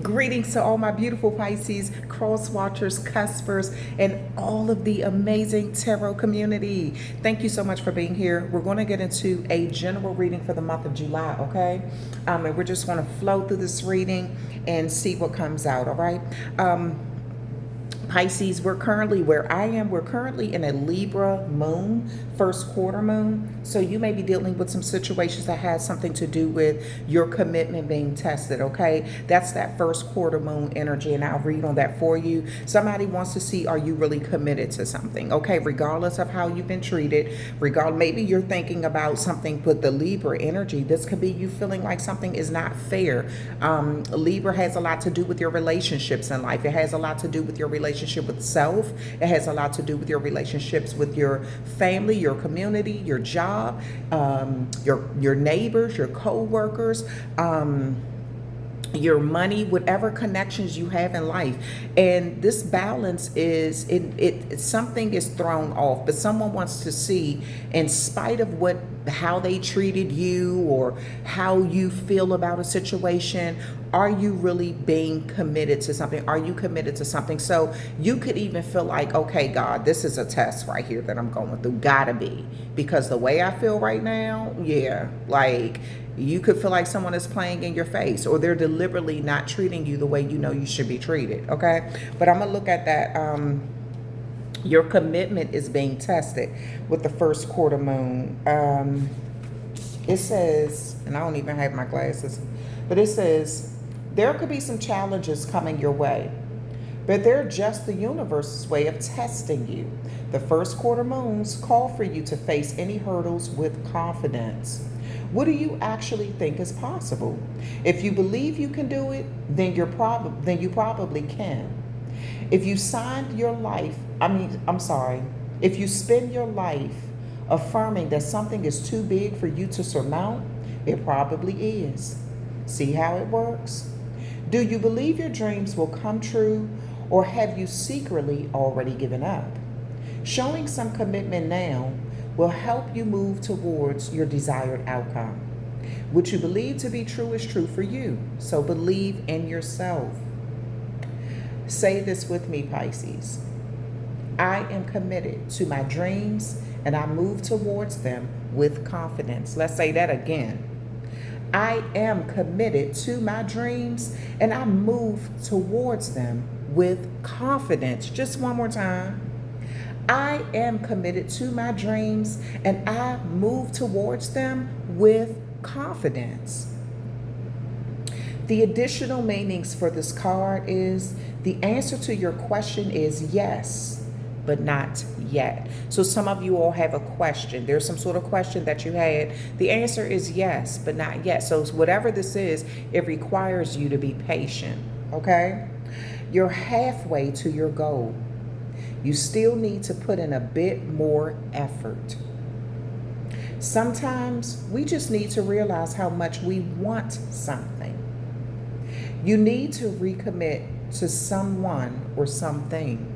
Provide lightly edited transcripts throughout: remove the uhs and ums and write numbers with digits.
Greetings to all my beautiful Pisces, cross watchers, cuspers, and all of the amazing tarot community. Thank you so much for being here. We're going to get into a general reading for the month of July, okay? And we're just going to flow through this reading and see what comes out, all right? Pisces, we're currently in a Libra moon, first quarter moon. So you may be dealing with some situations that has something to do with your commitment being tested, okay? That's that first quarter moon energy, and I'll read on that for you. Somebody wants to see, are you really committed to something, okay? Regardless of how you've been treated, maybe you're thinking about something with the Libra energy. This could be you feeling like something is not fair. Libra has a lot to do with your relationships in life. It has a lot to do with your relationship with self. It has a lot to do with your relationships with your family, your community, your job, your neighbors, your co-workers, your money, whatever connections you have in life. And this balance is something is thrown off, but someone wants to see, in spite of how they treated you or how you feel about a situation, are you really being committed to something? Are you committed to something? So you could even feel like, okay, God, this is a test right here that I'm going through. Gotta be. Because the way I feel right now, yeah, like you could feel like someone is playing in your face, or they're deliberately not treating you the way you know you should be treated, okay? But I'm gonna look at that. Your commitment is being tested with the first quarter moon. It says, and I don't even have my glasses, but it says, there could be some challenges coming your way, but they're just the universe's way of testing you. The first quarter moons call for you to face any hurdles with confidence. What do you actually think is possible? If you believe you can do it, then you probably can. If you spend your life affirming that something is too big for you to surmount, it probably is. See how it works? Do you believe your dreams will come true, or have you secretly already given up? Showing some commitment now will help you move towards your desired outcome. What you believe to be true is true for you, so believe in yourself. Say this with me, Pisces. I am committed to my dreams, and I move towards them with confidence. Let's say that again. I am committed to my dreams, and I move towards them with confidence. Just one more time. I am committed to my dreams, and I move towards them with confidence. The additional meanings for this card is the answer to your question is yes, but not yet. So some of you all have a question. There's some sort of question that you had. The answer is yes, but not yet. So whatever this is, it requires you to be patient, okay? You're halfway to your goal. You still need to put in a bit more effort. Sometimes we just need to realize how much we want something. You need to recommit to someone or something.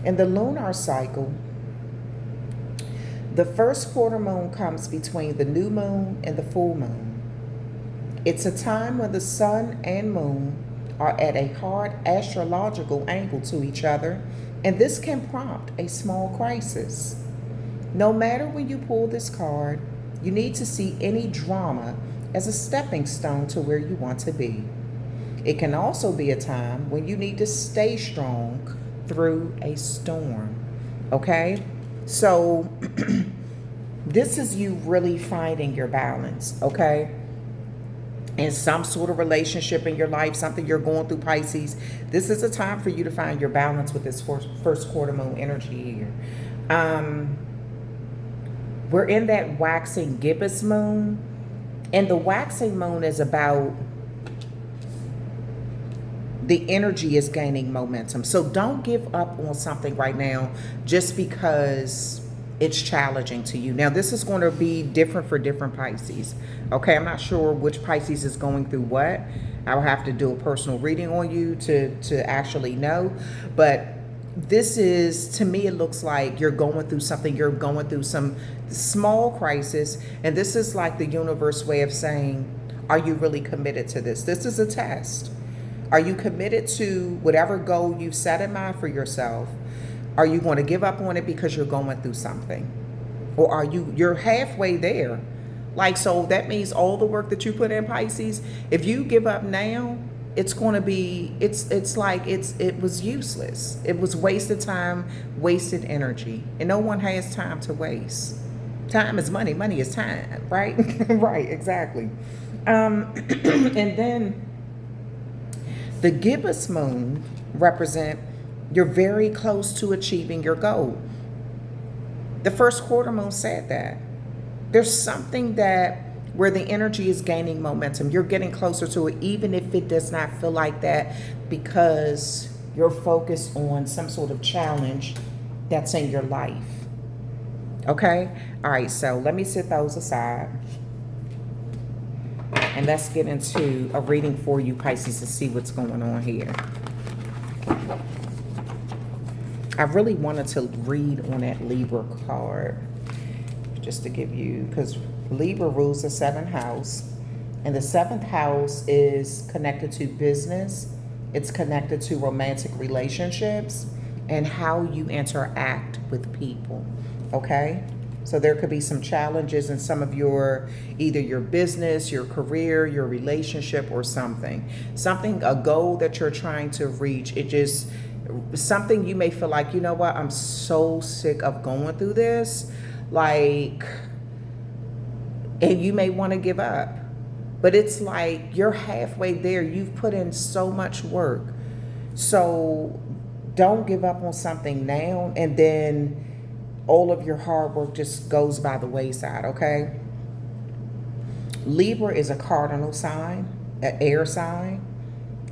In the lunar cycle, the first quarter moon comes between the new moon and the full moon. It's a time when the sun and moon are at a hard astrological angle to each other, and this can prompt a small crisis. No matter when you pull this card, you need to see any drama as a stepping stone to where you want to be. It can also be a time when you need to stay strong through a storm, okay? So this is you really finding your balance, okay? In some sort of relationship in your life, something you're going through, Pisces, this is a time for you to find your balance with this first quarter moon energy here. We're in that waxing gibbous moon, and the waxing moon is about the energy is gaining momentum. So don't give up on something right now just because it's challenging to you. Now, this is going to be different for different Pisces. Okay, I'm not sure which Pisces is going through what. I will have to do a personal reading on you to actually know. But this is, to me, it looks like you're going through something. You're going through some small crisis. And this is like the universe way of saying, Are you really committed to this? This is a test. Are you committed to whatever goal you've set in mind for yourself? Are you going to give up on it because you're going through something? Or are you're halfway there? Like, so that means all the work that you put in, Pisces, if you give up now, it's going to be, it's like it was useless. It was wasted time, wasted energy. And no one has time to waste. Time is money. Money is time, right? Right, exactly. And then the gibbous moon represent you're very close to achieving your goal. The first quarter moon said that. There's something that where the energy is gaining momentum. You're getting closer to it, even if it does not feel like that, because you're focused on some sort of challenge that's in your life. Okay? All right, so let me set those aside. And let's get into a reading for you, Pisces, to see what's going on here. I really wanted to read on that Libra card, just to give you, because Libra rules the 7th house. And the 7th house is connected to business. It's connected to romantic relationships and how you interact with people. Okay? So there could be some challenges in some of your, either your business, your career, your relationship, or something. Something, a goal that you're trying to reach. It just, something you may feel like, you know what, I'm so sick of going through this. Like, and you may want to give up. But it's like you're halfway there. You've put in so much work. So don't give up on something now and then all of your hard work just goes by the wayside, okay? Libra is a cardinal sign, an air sign.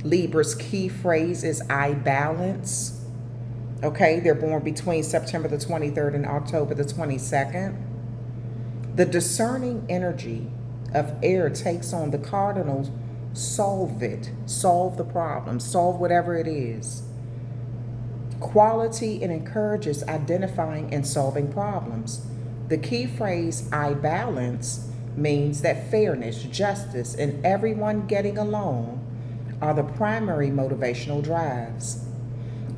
Libra's key phrase is I balance. Okay, they're born between September the 23rd and October the 22nd. The discerning energy of air takes on the cardinals, solve it, solve the problem, solve whatever it is. Quality and encourages identifying and solving problems. The key phrase, I balance, means that fairness, justice, and everyone getting along are the primary motivational drives.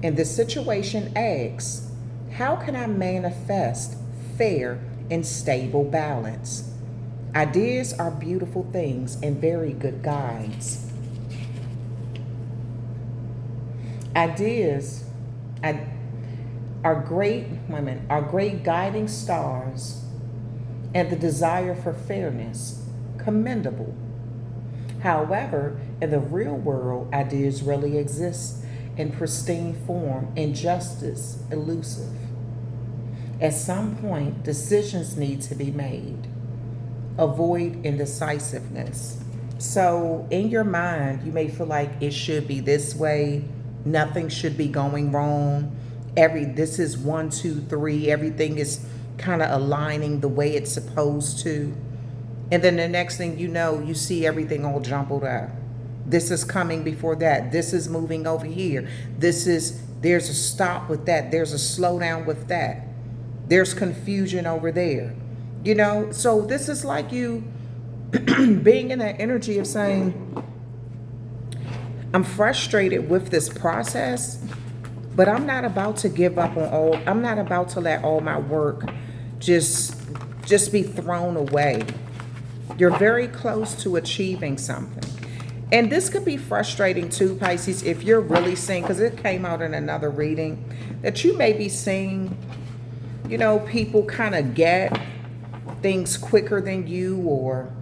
And the situation asks, how can I manifest fair and stable balance? Ideas are beautiful things and very good guides. Ideas are great women, are great guiding stars, and the desire for fairness, commendable. However, in the real world, ideas really exist in pristine form and justice elusive. At some point, decisions need to be made. Avoid indecisiveness. So in your mind, you may feel like it should be this way. Nothing should be going wrong. This is 1, 2, 3. Everything is kind of aligning the way it's supposed to. And then the next thing you know, you see everything all jumbled up. This is coming before that. This is moving over here. there's a stop with that. There's a slowdown with that. There's confusion over there. You know, so this is like you being in that energy of saying, I'm frustrated with this process, but I'm not about to give up on all, I'm not about to let all my work just be thrown away. You're very close to achieving something. And this could be frustrating too, Pisces, if you're really seeing, because it came out in another reading, that you may be seeing, you know, people kind of get things quicker than you, or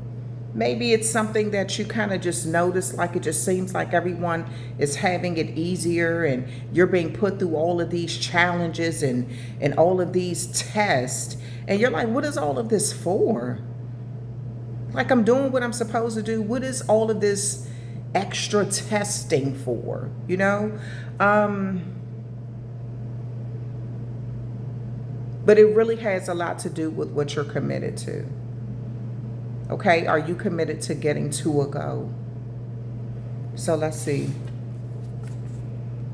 maybe it's something that you kind of just notice, like it just seems like everyone is having it easier and you're being put through all of these challenges and all of these tests. And you're like, what is all of this for? Like, I'm doing what I'm supposed to do. What is all of this extra testing for? You know? But it really has a lot to do with what you're committed to. Okay? Are you committed to getting to a goal? So let's see.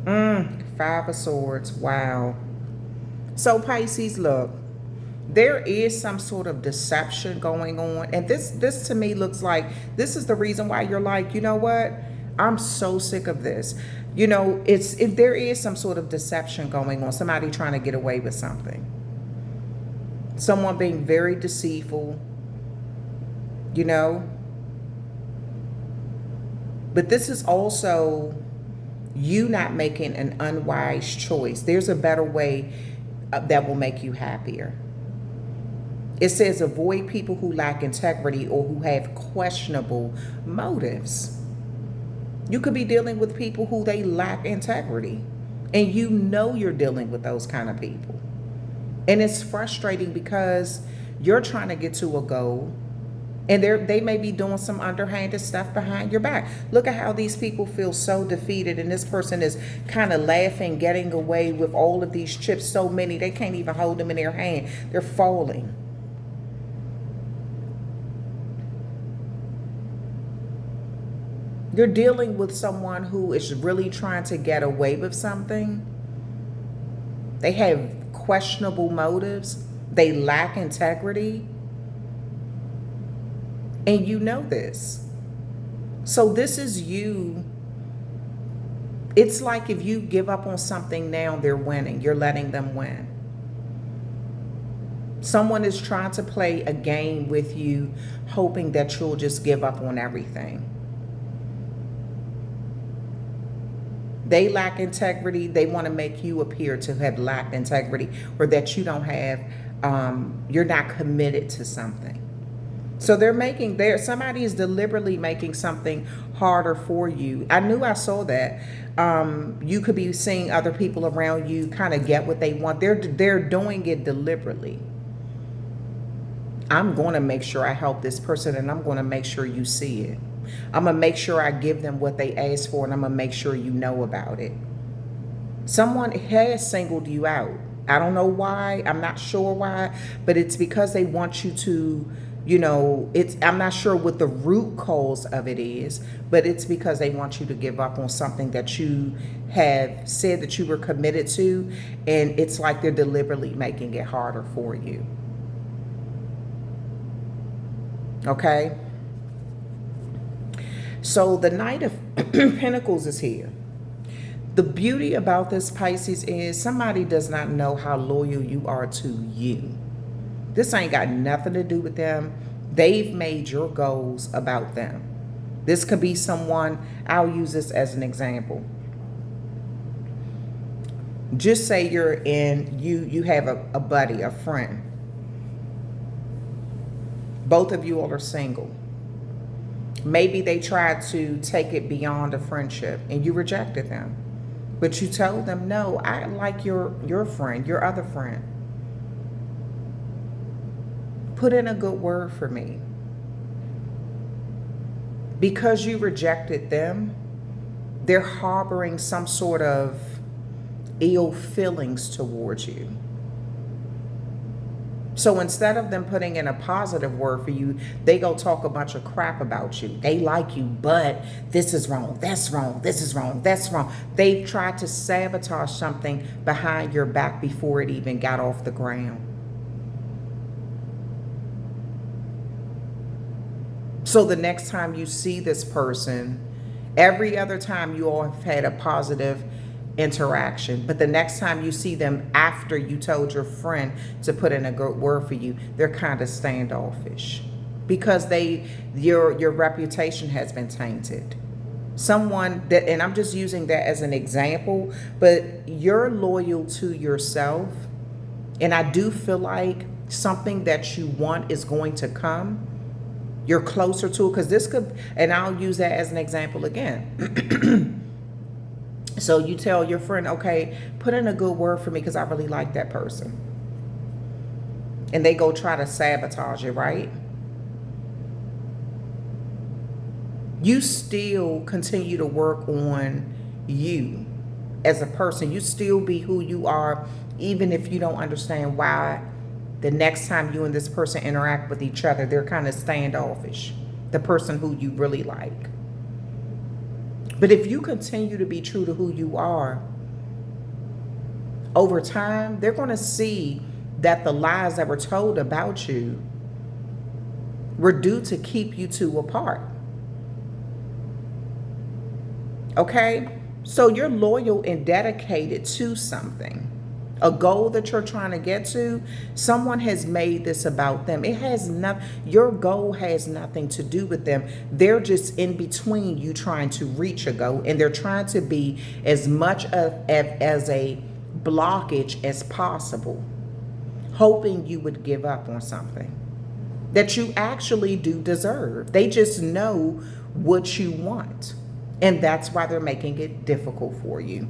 5 of Swords. Wow. So Pisces, look. There is some sort of deception going on. And this to me looks like this is the reason why you're like, you know what? I'm so sick of this. You know, if there is some sort of deception going on, somebody trying to get away with something. Someone being very deceitful, you know. But this is also you not making an unwise choice. There's a better way that will make you happier. It says avoid people who lack integrity or who have questionable motives. You could be dealing with people who they lack integrity, and you know you're dealing with those kind of people. And it's frustrating because you're trying to get to a goal, and they may be doing some underhanded stuff behind your back. Look at how these people feel so defeated, and this person is kind of laughing, getting away with all of these chips, so many, they can't even hold them in their hand. They're falling. You're dealing with someone who is really trying to get away with something. They have questionable motives. They lack integrity. And you know this. So this is you. It's like if you give up on something now, they're winning. You're letting them win. Someone is trying to play a game with you, hoping that you'll just give up on everything. They lack integrity. They want to make you appear to have lacked integrity, or that you don't have, you're not committed to something. So somebody is deliberately making something harder for you. I knew I saw that. You could be seeing other people around you kind of get what they want. They're doing it deliberately. I'm going to make sure I help this person, and I'm going to make sure you see it. I'm going to make sure I give them what they asked for, and I'm going to make sure you know about it. Someone has singled you out. I don't know why. I'm not sure why, but it's because they want you to, you know, I'm not sure what the root cause of it is, but it's because they want you to give up on something that you have said that you were committed to, and it's like they're deliberately making it harder for you. Okay? So the Knight of Pentacles is here. The beauty about this, Pisces, is somebody does not know how loyal you are to you. This ain't got nothing to do with them. They've made your goals about them. This could be someone, I'll use this as an example. Just say you have a buddy, a friend. Both of you all are single. Maybe they tried to take it beyond a friendship and you rejected them. But you told them, no, I like your friend, your other friend. Put in a good word for me. Because you rejected them, they're harboring some sort of ill feelings towards you. So instead of them putting in a positive word for you, they go talk a bunch of crap about you. They like you, but this is wrong, that's wrong, this is wrong, that's wrong. They've tried to sabotage something behind your back before it even got off the ground. So the next time you see this person, every other time you all have had a positive interaction, but the next time you see them after you told your friend to put in a good word for you, they're kind of standoffish because your reputation has been tainted. Someone that, and I'm just using that as an example, but you're loyal to yourself, and I do feel like something that you want is going to come. You're closer to it, because this could, and I'll use that as an example again. So you tell your friend, okay, put in a good word for me because I really like that person. And they go try to sabotage it, right? You still continue to work on you as a person. You still be who you are, even if you don't understand why the next time you and this person interact with each other, they're kind of standoffish, the person who you really like. But if you continue to be true to who you are, over time, they're going to see that the lies that were told about you were due to keep you two apart. Okay? So you're loyal and dedicated to something, a goal that you're trying to get to. Someone has made this about them. It has not, your goal has nothing to do with them. They're just in between you trying to reach a goal, and they're trying to be as much as a blockage as possible, hoping you would give up on something that you actually do deserve. They just know what you want, and that's why they're making it difficult for you.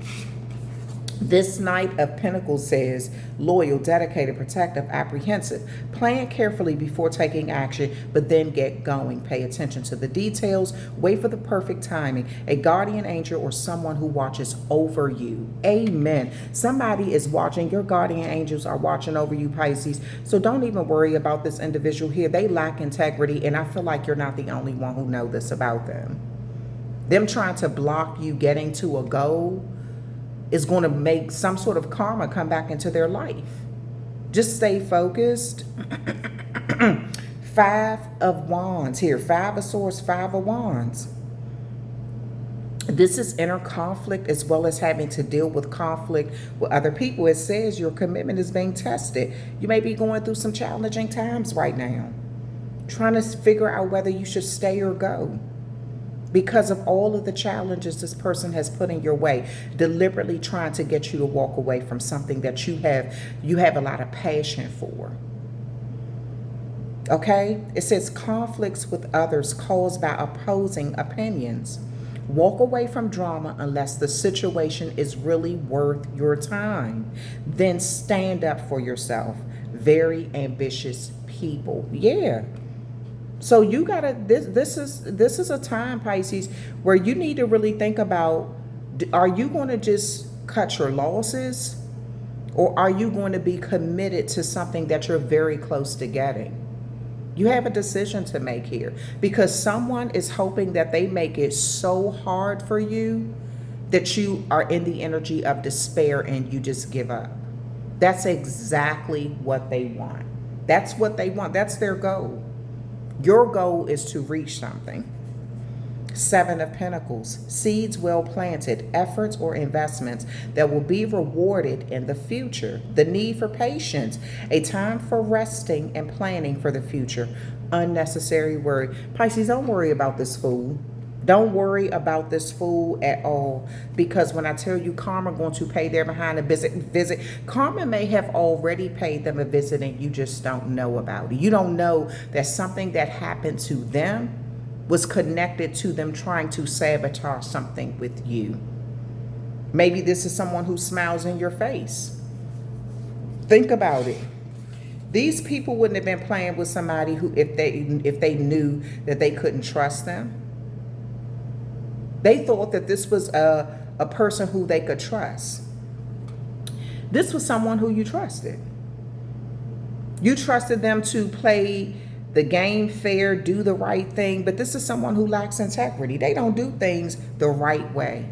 This Knight of Pentacles says, loyal, dedicated, protective, apprehensive. Plan carefully before taking action, but then get going. Pay attention to the details. Wait for the perfect timing. A guardian angel or someone who watches over you. Amen. Somebody is watching. Your guardian angels are watching over you, Pisces. So don't even worry about this individual here. They lack integrity, and I feel like you're not the only one who know this about them. Them trying to block you getting to a goal is going to make some sort of karma come back into their life. Just stay focused. Five of Wands here. Five of Swords, Five of Wands. This is inner conflict as well as having to deal with conflict with other people. It says your commitment is being tested. You may be going through some challenging times right now, trying to figure out whether you should stay or go, because of all of the challenges this person has put in your way, deliberately trying to get you to walk away from something that you have a lot of passion for. Okay? It says conflicts with others caused by opposing opinions. Walk away from drama unless the situation is really worth your time. Then stand up for yourself. Very ambitious people. Yeah. So you gotta, this is a time, Pisces, where you need to really think about, are you going to just cut your losses, or are you going to be committed to something that you're very close to getting? You have a decision to make here, because someone is hoping that they make it so hard for you that you are in the energy of despair and you just give up. That's exactly what they want. That's what they want. That's their goal. Your goal is to reach something. Seven of Pentacles, seeds well planted, efforts or investments that will be rewarded in the future. The need for patience, a time for resting and planning for the future. Unnecessary worry. Pisces, don't worry about this fool. Don't worry about this fool at all, because when I tell you karma going to pay their behind a visit, karma may have already paid them a visit and you just don't know about it. You don't know that something that happened to them was connected to them trying to sabotage something with you. Maybe this is someone who smiles in your face. Think about it. These people wouldn't have been playing with somebody who, if they knew that they couldn't trust them. They thought that this was a person who they could trust. This was someone who you trusted. You trusted them to play the game fair, do the right thing, but this is someone who lacks integrity. They don't do things the right way.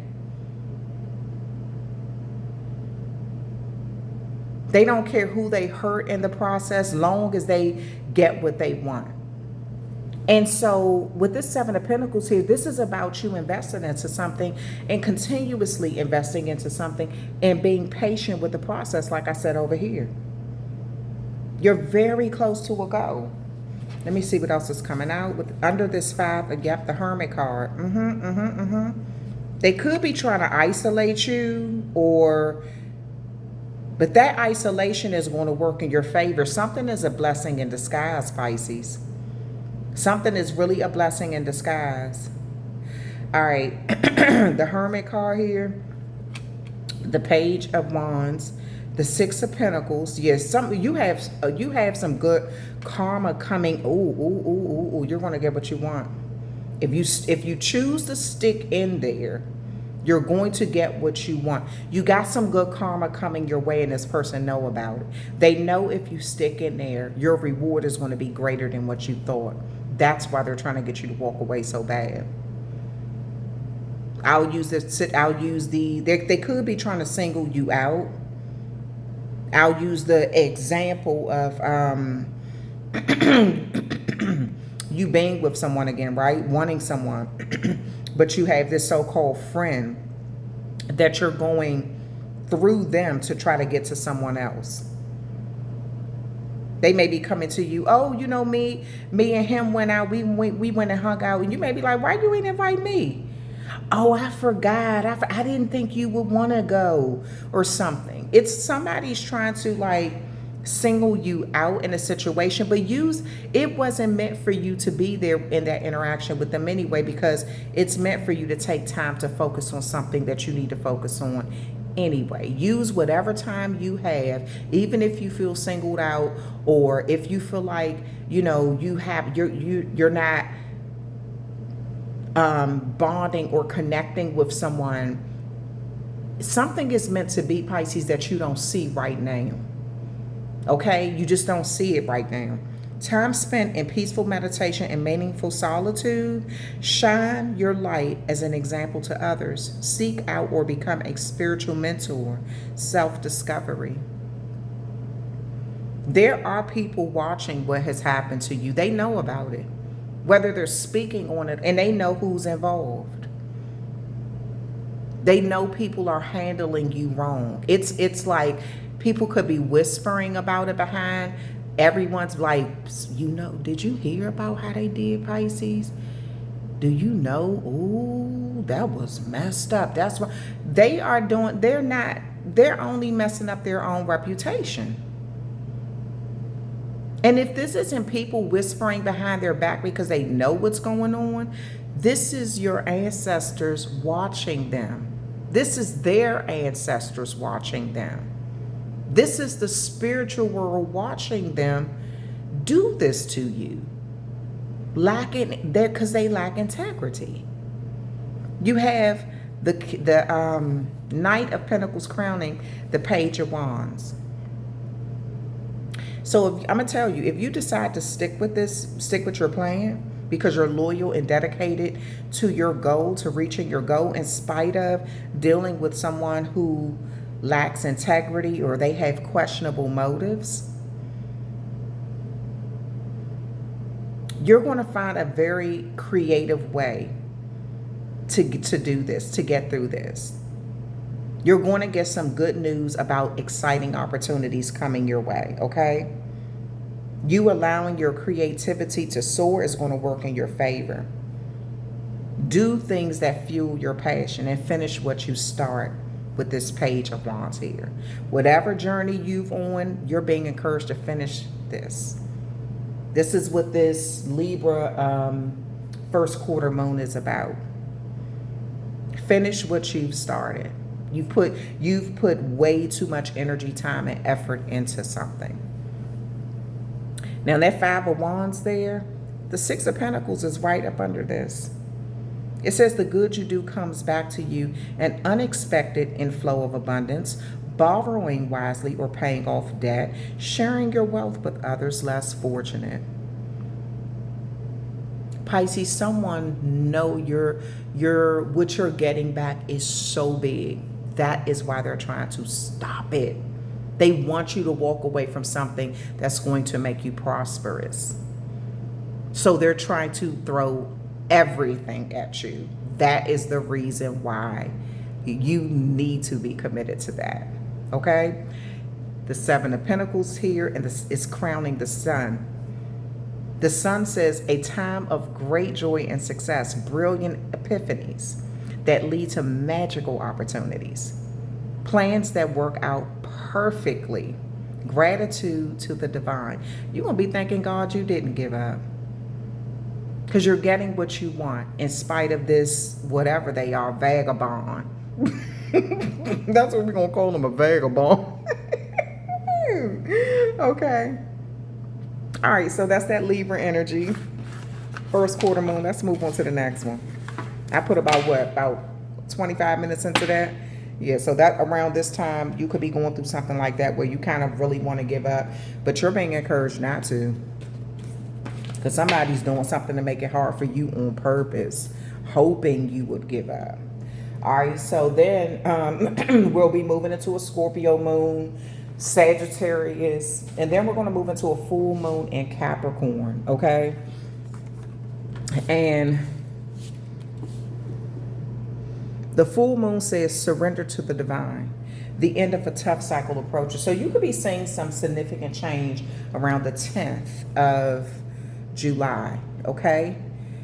They don't care who they hurt in the process, long as they get what they want. And so with this Seven of Pentacles here, this is about you investing into something and continuously investing into something and being patient with the process, like I said over here. You're very close to a goal. Let me see what else is coming out. Under this five, the Hermit Card. They could be trying to isolate you, but that isolation is going to work in your favor. Something is a blessing in disguise, Pisces. Something is really a blessing in disguise. All right. The Hermit card here. The Page of Wands. The Six of Pentacles. Yes, you have some good karma coming. Ooh. You're going to get what you want. If you choose to stick in there, you're going to get what you want. You got some good karma coming your way, and this person know about it. They know if you stick in there, your reward is going to be greater than what you thought. That's why they're trying to get you to walk away so bad. They could be trying to single you out. I'll use the example of you being with someone again, right? Wanting someone. But you have this so-called friend that you're going through them to try to get to someone else. They may be coming to you, oh, you know, me and him went out, we went and hung out, and you may be like, why you ain't invite me? Oh, I forgot. I didn't think you would want to go or something. It's somebody's trying to like single you out in a situation, but it wasn't meant for you to be there in that interaction with them anyway, because it's meant for you to take time to focus on something that you need to focus on anyway. Use whatever time you have, even if you feel singled out, or if you feel like, you know, you're not bonding or connecting with someone. Something is meant to be, Pisces, that you don't see right now. Okay? You just don't see it right now. Time spent in peaceful meditation and meaningful solitude. Shine your light as an example to others. Seek out or become a spiritual mentor. Self-discovery. There are people watching what has happened to you. They know about it, whether they're speaking on it, and they know who's involved. They know people are handling you wrong. It's like people could be whispering about it behind. Everyone's like, you know, did you hear about how they did, Pisces? Do you know? Ooh, that was messed up. That's what they are doing. They're only messing up their own reputation. And if this isn't people whispering behind their back because they know what's going on, this is your ancestors watching them. This is their ancestors watching them. This is the spiritual world watching them do this to you. Lacking there because they lack integrity. You have the Knight of Pentacles crowning the Page of Wands. So I'm going to tell you, if you decide to stick with your plan because you're loyal and dedicated to your goal, to reaching your goal, in spite of dealing with someone who lacks integrity or they have questionable motives, you're going to find a very creative way to do this, to get through this. You're going to get some good news about exciting opportunities coming your way, okay? You allowing your creativity to soar is going to work in your favor. Do things that fuel your passion and finish what you start with this Page of Wands here. Whatever journey you've on, you're being encouraged to finish this. This is what this Libra first quarter moon is about. Finish what you've started. You've put way too much energy, time, and effort into something. Now that Five of Wands there, the Six of Pentacles is right up under this. It says the good you do comes back to you, an unexpected inflow of abundance, borrowing wisely or paying off debt, sharing your wealth with others less fortunate. Pisces, someone know what you're getting back is so big. That is why they're trying to stop it. They want you to walk away from something that's going to make you prosperous. So they're trying to throw everything at you. That is the reason why you need to be committed to that. Okay? The Seven of Pentacles here, and this is crowning the Sun. The Sun says a time of great joy and success, brilliant epiphanies that lead to magical opportunities, plans that work out perfectly, gratitude to the divine. You're going to be thanking God you didn't give up, because you're getting what you want in spite of this, whatever they are, vagabond. That's what we're going to call them, a vagabond. Okay. All right, so that's that Libra energy. First quarter moon. Let's move on to the next one. I put about 25 minutes into that. Yeah, so that around this time, you could be going through something like that where you kind of really want to give up, but you're being encouraged not to. Because somebody's doing something to make it hard for you on purpose, hoping you would give up. All right, so then we'll be moving into a Scorpio moon. Sagittarius, and then we're going to move into a full moon in Capricorn, okay? And the full moon says surrender to the divine. The end of a tough cycle approaches. So you could be seeing some significant change around the 10th of July, okay?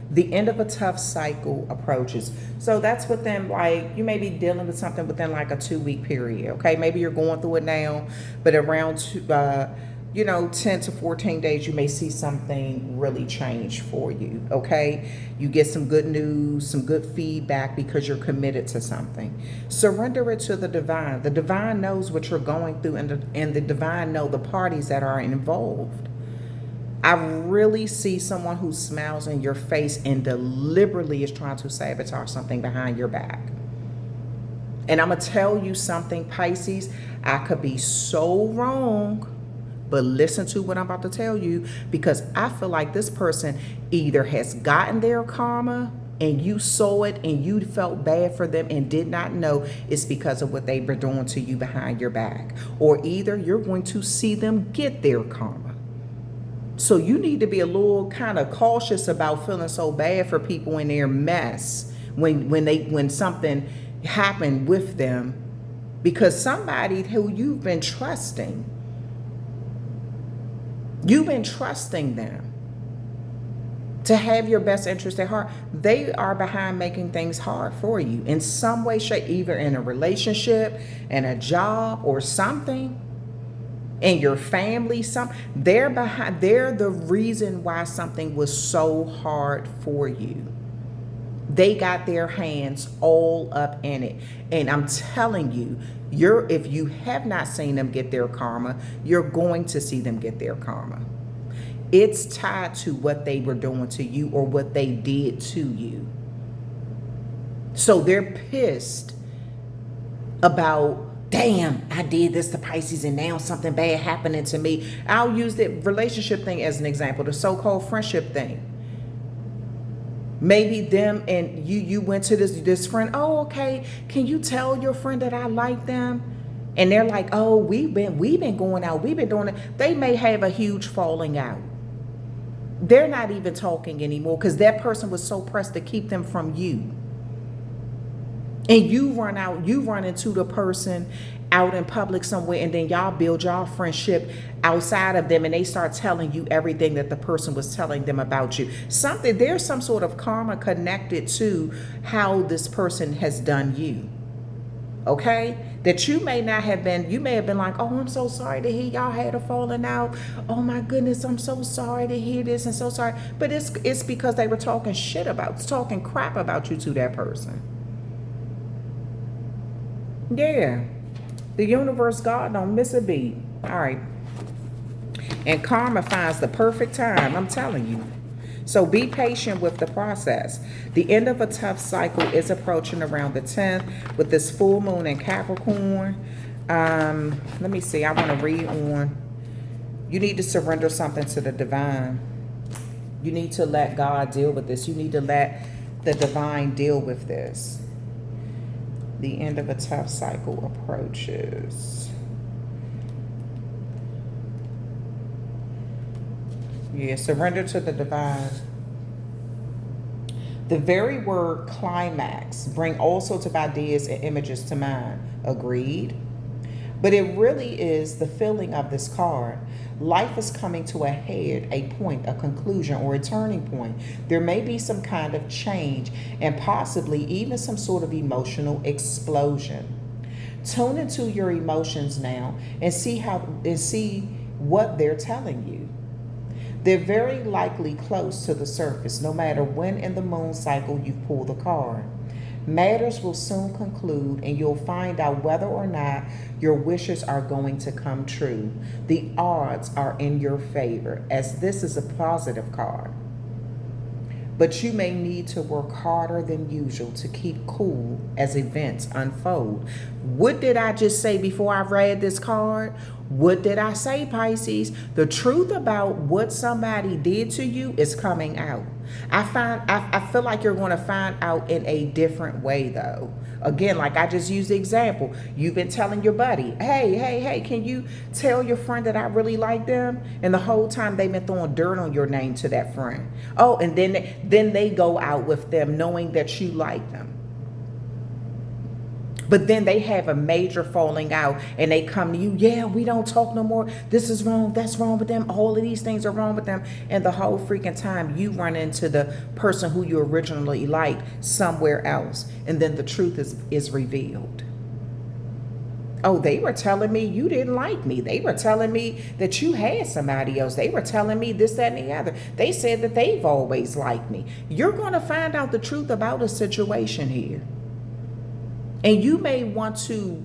The end of a tough cycle approaches. So that's within, like, you may be dealing with something within like a 2-week period, okay? Maybe you're going through it now, but around 10 to 14 days, you may see something really change for you, okay? You get some good news, some good feedback because you're committed to something. Surrender it to the divine. The divine knows what you're going through, and the divine know the parties that are involved. I really see someone who smiles in your face and deliberately is trying to sabotage something behind your back. And I'm going to tell you something, Pisces, I could be so wrong, but listen to what I'm about to tell you, because I feel like this person either has gotten their karma and you saw it and you felt bad for them and did not know it's because of what they were doing to you behind your back, or either you're going to see them get their karma. So you need to be a little kind of cautious about feeling so bad for people in their mess when something happened with them, because somebody who you've been trusting them to have your best interest at heart. They are behind making things hard for you in some way, shape, either in a relationship, in a job, or something. In your family, they're the reason why something was so hard for you. They got their hands all up in it. And I'm telling you, if you have not seen them get their karma, you're going to see them get their karma. It's tied to what they were doing to you or what they did to you. So they're pissed about, damn, I did this to Pisces and now something bad happening to me. I'll use the relationship thing as an example, the so-called friendship thing. Maybe them and you went to this friend, oh, okay, can you tell your friend that I like them? And they're like, oh, we've been going out, we've been doing it. They may have a huge falling out. They're not even talking anymore because that person was so pressed to keep them from you. And you run into the person out in public somewhere, and then y'all build y'all friendship outside of them, and they start telling you everything that the person was telling them about you. There's some sort of karma connected to how this person has done you. Okay? That you may have been like, oh, I'm so sorry to hear y'all had a falling out. Oh my goodness, I'm so sorry to hear this and so sorry. But it's because they were talking crap about you to that person. Yeah, the universe, God don't miss a beat. All right. And karma finds the perfect time, I'm telling you. So be patient with the process. The end of a tough cycle is approaching around the 10th with this full moon in Capricorn. Let me see. I want to read on. You need to surrender something to the divine. You need to let God deal with this. You need to let the divine deal with this. The end of a tough cycle approaches. Yeah, surrender to the divine. The very word climax bring all sorts of ideas and images to mind. Agreed? But it really is the feeling of this card. Life is coming to a head, a point, a conclusion, or a turning point. There may be some kind of change and possibly even some sort of emotional explosion. Tune into your emotions now and see what they're telling you. They're very likely close to the surface, no matter when in the moon cycle you pull the card. Matters will soon conclude and you'll find out whether or not your wishes are going to come true. The odds are in your favor, as this is a positive card. But you may need to work harder than usual to keep cool as events unfold. What did I just say before I read this card? What did I say, Pisces? The truth about what somebody did to you is coming out. I feel like you're going to find out in a different way, though. Again, like I just used the example, you've been telling your buddy, hey, can you tell your friend that I really like them? And the whole time they've been throwing dirt on your name to that friend. Oh, and then they go out with them knowing that you like them. But then they have a major falling out and they come to you, yeah, we don't talk no more. This is wrong. That's wrong with them. All of these things are wrong with them. And the whole freaking time you run into the person who you originally liked somewhere else. And then the truth is revealed. Oh, they were telling me you didn't like me. They were telling me that you had somebody else. They were telling me this, that, and the other. They said that they've always liked me. You're going to find out the truth about a situation here. And you may want to,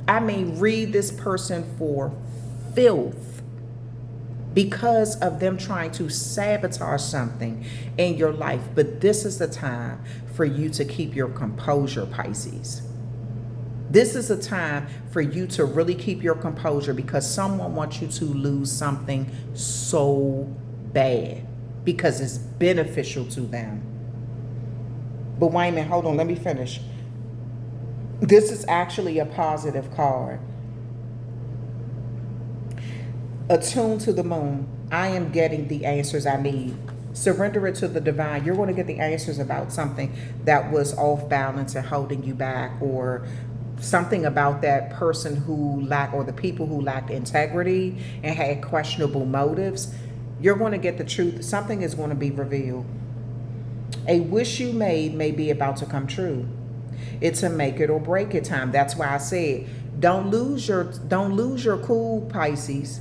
read this person for filth because of them trying to sabotage something in your life. But this is the time for you to keep your composure, Pisces. This is a time for you to really keep your composure because someone wants you to lose something so bad because it's beneficial to them. But wait a minute, hold on, let me finish. This is actually a positive card. Attuned to the moon. I am getting the answers I need. Surrender it to the divine. You're going to get the answers about something that was off balance and holding you back, or something about that person who lacked, or the people who lacked integrity and had questionable motives. You're going to get the truth. Something is going to be revealed. A wish you made may be about to come true. It's a make it or break it time. That's why I said, don't lose your cool, Pisces,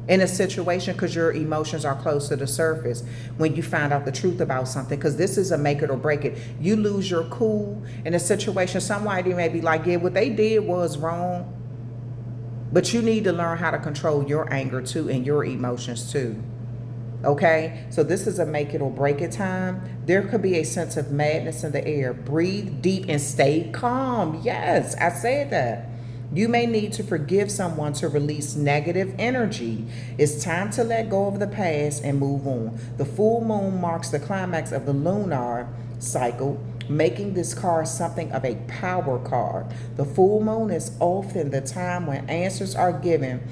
in a situation because your emotions are close to the surface when you find out the truth about something, because this is a make it or break it. You lose your cool in a situation. Somebody may be like, yeah, what they did was wrong, but you need to learn how to control your anger too and your emotions too. Okay, so this is a make it or break it time. There could be a sense of madness in the air. Breathe deep and stay calm. Yes, I said that. You may need to forgive someone to release negative energy. It's time to let go of the past and move on. The full moon marks the climax of the lunar cycle, making this card something of a power card. The full moon is often the time when answers are given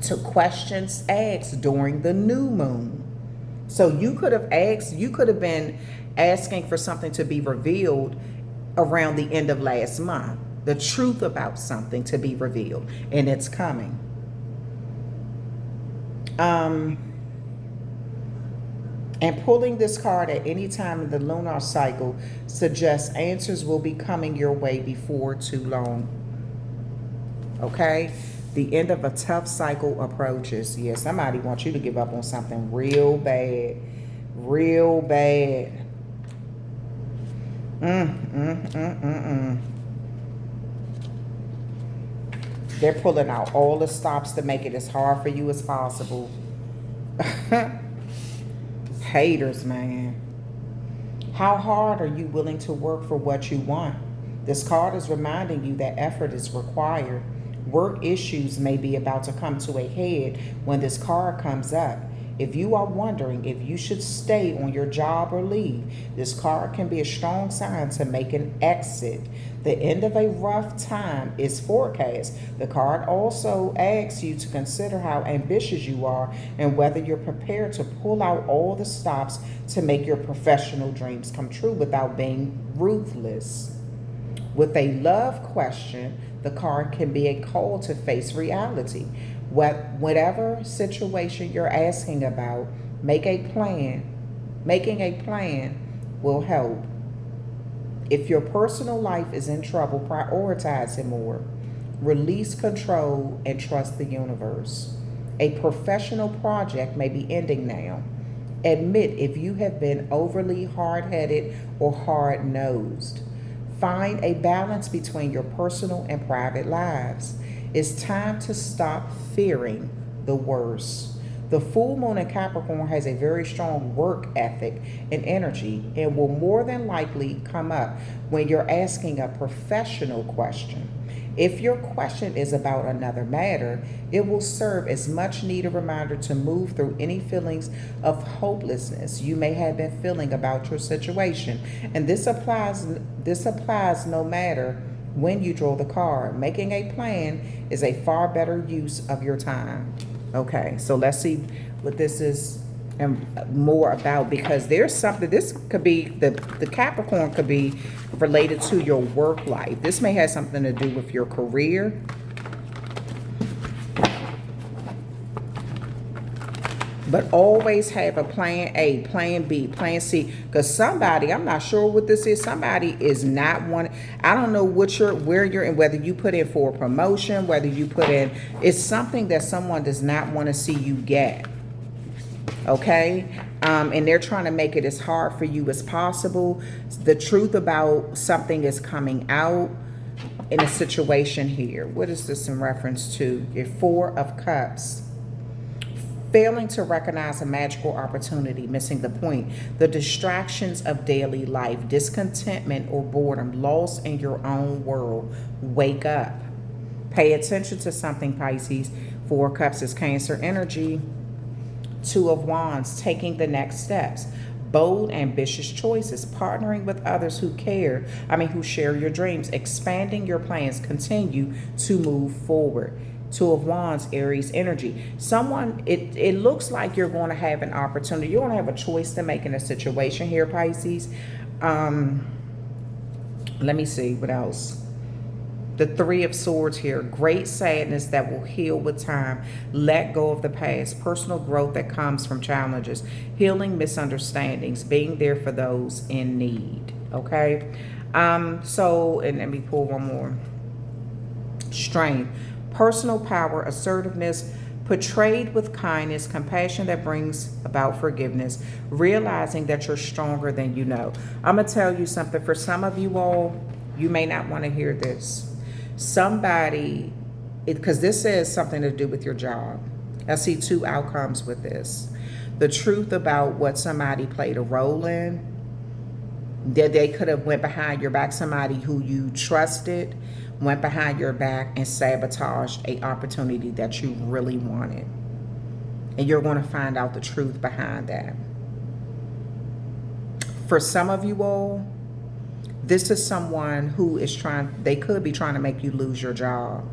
to questions asked during the new moon. So you could have been asking for something to be revealed around the end of last month. The truth about something to be revealed, and it's coming. And pulling this card at any time in the lunar cycle suggests answers will be coming your way before too long. Okay? The end of a tough cycle approaches. Yeah, somebody wants you to give up on something real bad. Real bad. They're pulling out all the stops to make it as hard for you as possible. Haters, man. How hard are you willing to work for what you want? This card is reminding you that effort is required. Work issues may be about to come to a head when this card comes up. If you are wondering if you should stay on your job or leave, this card can be a strong sign to make an exit. The end of a rough time is forecast. The card also asks you to consider how ambitious you are and whether you're prepared to pull out all the stops to make your professional dreams come true without being ruthless. With a love question, the card can be a call to face reality. Whatever situation you're asking about, make a plan. Making a plan will help. If your personal life is in trouble, prioritize it more. Release control and trust the universe. A professional project may be ending now. Admit if you have been overly hard-headed or hard-nosed. Find a balance between your personal and private lives. It's time to stop fearing the worst. The full moon in Capricorn has a very strong work ethic and energy and will more than likely come up when you're asking a professional question. If your question is about another matter, it will serve as much needed reminder to move through any feelings of hopelessness you may have been feeling about your situation. And this applies no matter when you draw the card. Making a plan is a far better use of your time. Okay, so let's see what this is and more about, because there's something, this could be, the Capricorn could be related to your work life. This may have something to do with your career. But always have a plan A, plan B, plan C. Because somebody, I'm not sure what this is, somebody is not wanting, I don't know where you're in, whether you put in for a promotion, whether you put in, it's something that someone does not want to see you get. Okay? And they're trying to make it as hard for you as possible. The truth about something is coming out in a situation here. What is this in reference to? Your Four of Cups. Failing to recognize a magical opportunity, missing the point. The distractions of daily life, discontentment or boredom, lost in your own world. Wake up. Pay attention to something, Pisces. Four of Cups is Cancer energy. Two of Wands, taking the next steps. Bold, ambitious choices. Partnering with others who who share your dreams. Expanding your plans. Continue to move forward. Two of Wands, Aries energy. Someone, it looks like you're going to have an opportunity. You're going to have a choice to make in a situation here, Pisces. Let me see what else. The Three of Swords here. Great sadness that will heal with time. Let go of the past. Personal growth that comes from challenges. Healing misunderstandings. Being there for those in need. Okay. So, and let me pull one more. Strength. Personal power, assertiveness, portrayed with kindness, compassion that brings about forgiveness, realizing that you're stronger than you know. I'm going to tell you something. For some of you all, you may not want to hear this. Somebody, because this says something to do with your job. I see two outcomes with this. The truth about what somebody played a role in, that they could have went behind your back, somebody who you trusted, went behind your back and sabotaged an opportunity that you really wanted. And you're going to find out the truth behind that. For some of you all, this is someone who is they could be trying to make you lose your job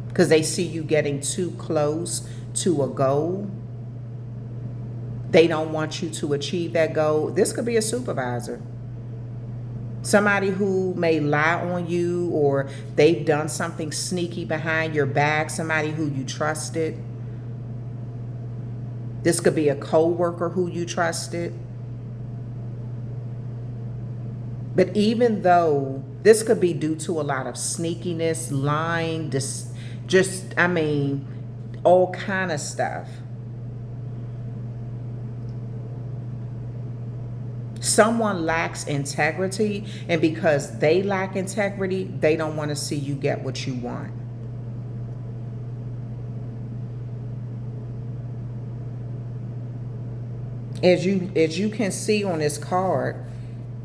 because they see you getting too close to a goal. They don't want you to achieve that goal. This could be a supervisor. Somebody who may lie on you, or they've done something sneaky behind your back, somebody who you trusted. This could be a co-worker who you trusted. But even though this could be due to a lot of sneakiness, lying, all kind of stuff. Someone lacks integrity, and because they lack integrity, they don't want to see you get what you want. As you can see on this card,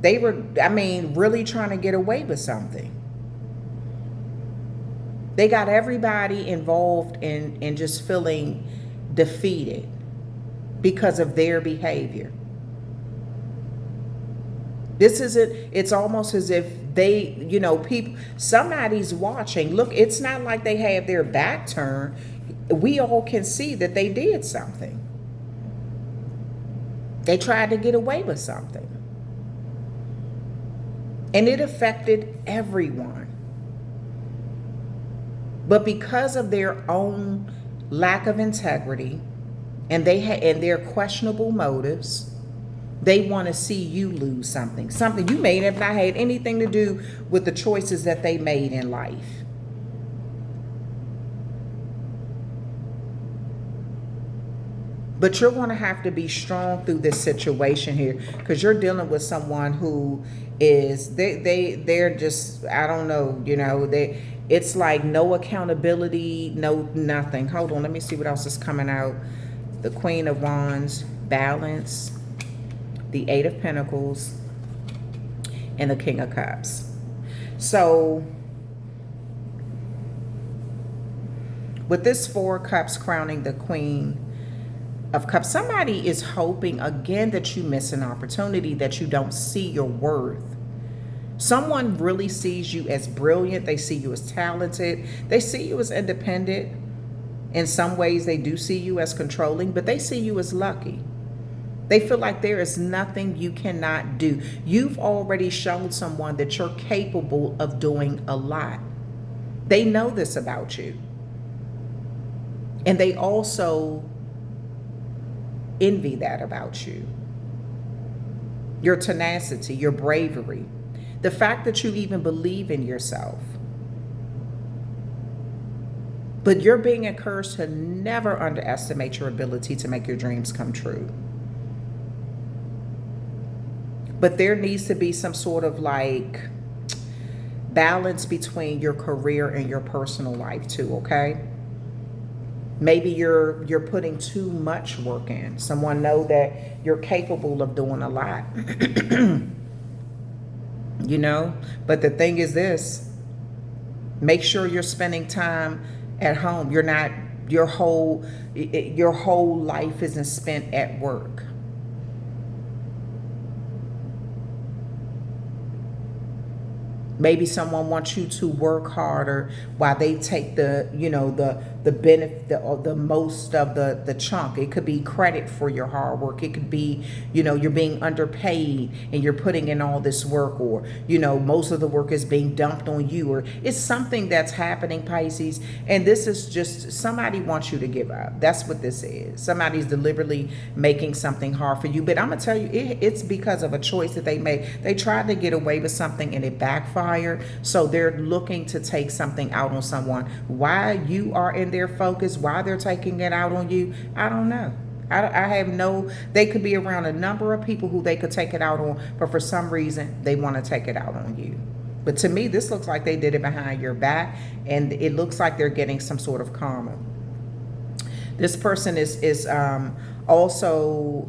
they were, really trying to get away with something. They got everybody involved in just feeling defeated because of their behavior. It's almost as if they, somebody's watching. Look, it's not like they have their back turned. We all can see that they did something. They tried to get away with something. And it affected everyone. But because of their own lack of integrity and their questionable motives, they want to see you lose something. Something you may have not had anything to do with the choices that they made in life. But you're going to have to be strong through this situation here, because you're dealing with someone who is, they're just, I don't know, it's like no accountability, no nothing. Hold on, let me see what else is coming out. The Queen of Wands, balance, the Eight of Pentacles, and the King of Cups. So With this Four of Cups crowning the Queen of Cups, somebody is hoping again that you miss an opportunity, that you don't see your worth. Someone really sees you as brilliant. They see you as talented. They see you as independent. In some ways, they do see you as controlling, but they see you as lucky. They feel like there is nothing you cannot do. You've already shown someone that you're capable of doing a lot. They know this about you. And they also envy that about you. Your tenacity, your bravery, the fact that you even believe in yourself. But you're being encouraged to never underestimate your ability to make your dreams come true. But there needs to be some sort of like balance between your career and your personal life too, okay? Maybe you're putting too much work in. Someone know that you're capable of doing a lot. You know, but the thing is this, make sure you're spending time at home. You're not, your whole life isn't spent at work. Maybe someone wants you to work harder while they take the, you know, the benefit, the most of the chunk. It could be credit for your hard work. It could be, you know, you're being underpaid and you're putting in all this work, or, you know, most of the work is being dumped on you, or it's something that's happening, Pisces. And this is just, somebody wants you to give up. That's what this is. Somebody's deliberately making something hard for you. But I'm going to tell you, it's because of a choice that they made. They tried to get away with something and it backfired. So they're looking to take something out on someone. Why you are in their focus, why they're taking it out on you, I don't know. I have no, they could be around a number of people who they could take it out on, but for some reason they want to take it out on you. But to me, this looks like they did it behind your back, and it looks like they're getting some sort of karma. This person is also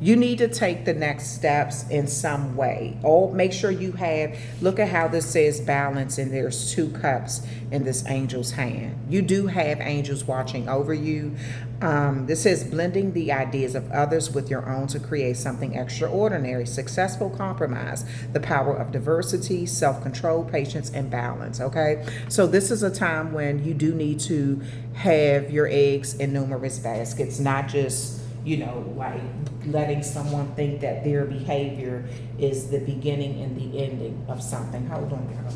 you need to take the next steps in some way. Oh, make sure you have, look at how this says balance, and there's 2 cups in this angel's hand. You do have angels watching over you. This says blending the ideas of others with your own to create something extraordinary, successful compromise, the power of diversity, self-control, patience, and balance, okay? So this is a time when you do need to have your eggs in numerous baskets, not just, you know, like letting someone think that their behavior is the beginning and the ending of something. Hold on, girl.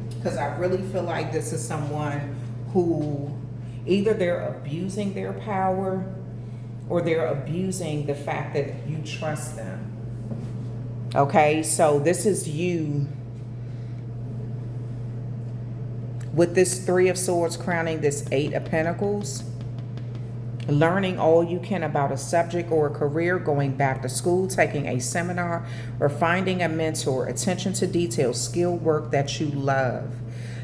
Because I really feel like this is someone who either they're abusing their power, or they're abusing the fact that you trust them. Okay, so this is you with this 3 of Swords crowning this 8 of Pentacles. Learning all you can about a subject or a career, going back to school, taking a seminar, or finding a mentor, attention to detail, skill work that you love.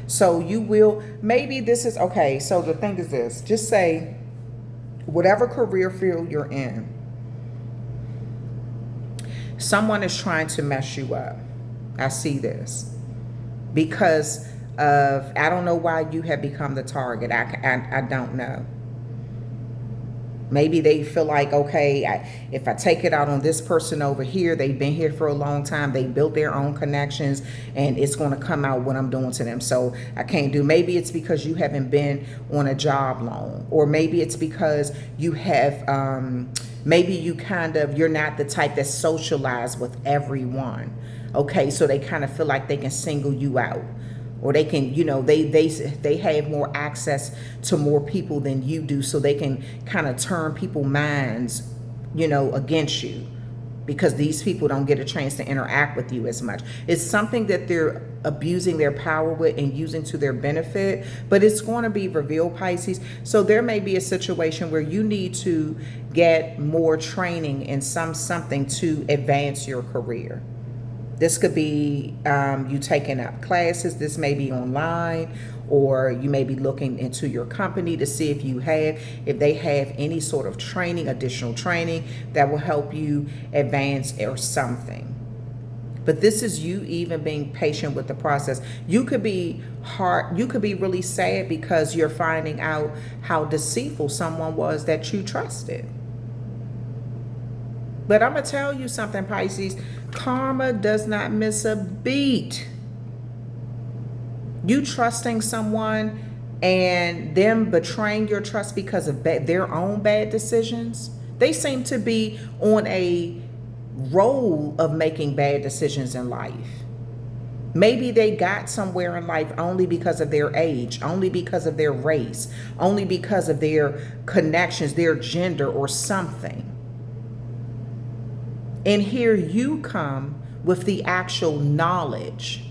So you will, maybe this is, okay, so the thing is this, just say, whatever career field you're in, someone is trying to mess you up. I see this because of, I don't know why you have become the target. I don't know. Maybe they feel like, okay, if I take it out on this person over here, they've been here for a long time, they built their own connections, and it's going to come out what I'm doing to them. So I can't do, maybe it's because you haven't been on a job long, or maybe it's because you have, maybe you kind of, you're not the type that socialize with everyone. Okay, so they kind of feel like they can single you out. Or they can, you know, they have more access to more people than you do, so they can kind of turn people's minds, you know, against you, because these people don't get a chance to interact with you as much. It's something that they're abusing their power with and using to their benefit, but it's going to be revealed, Pisces. So there may be a situation where you need to get more training in something to advance your career. This could be you taking up classes. This may be online, or you may be looking into your company to see if they have any sort of training, additional training that will help you advance or something. But this is you even being patient with the process. You could be really sad because you're finding out how deceitful someone was that you trusted. But I'm going to tell you something, Pisces. Karma does not miss a beat. You trusting someone and them betraying your trust because of their own bad decisions. They seem to be on a roll of making bad decisions in life. Maybe they got somewhere in life only because of their age, only because of their race, only because of their connections, their gender or something. And here you come with the actual knowledge,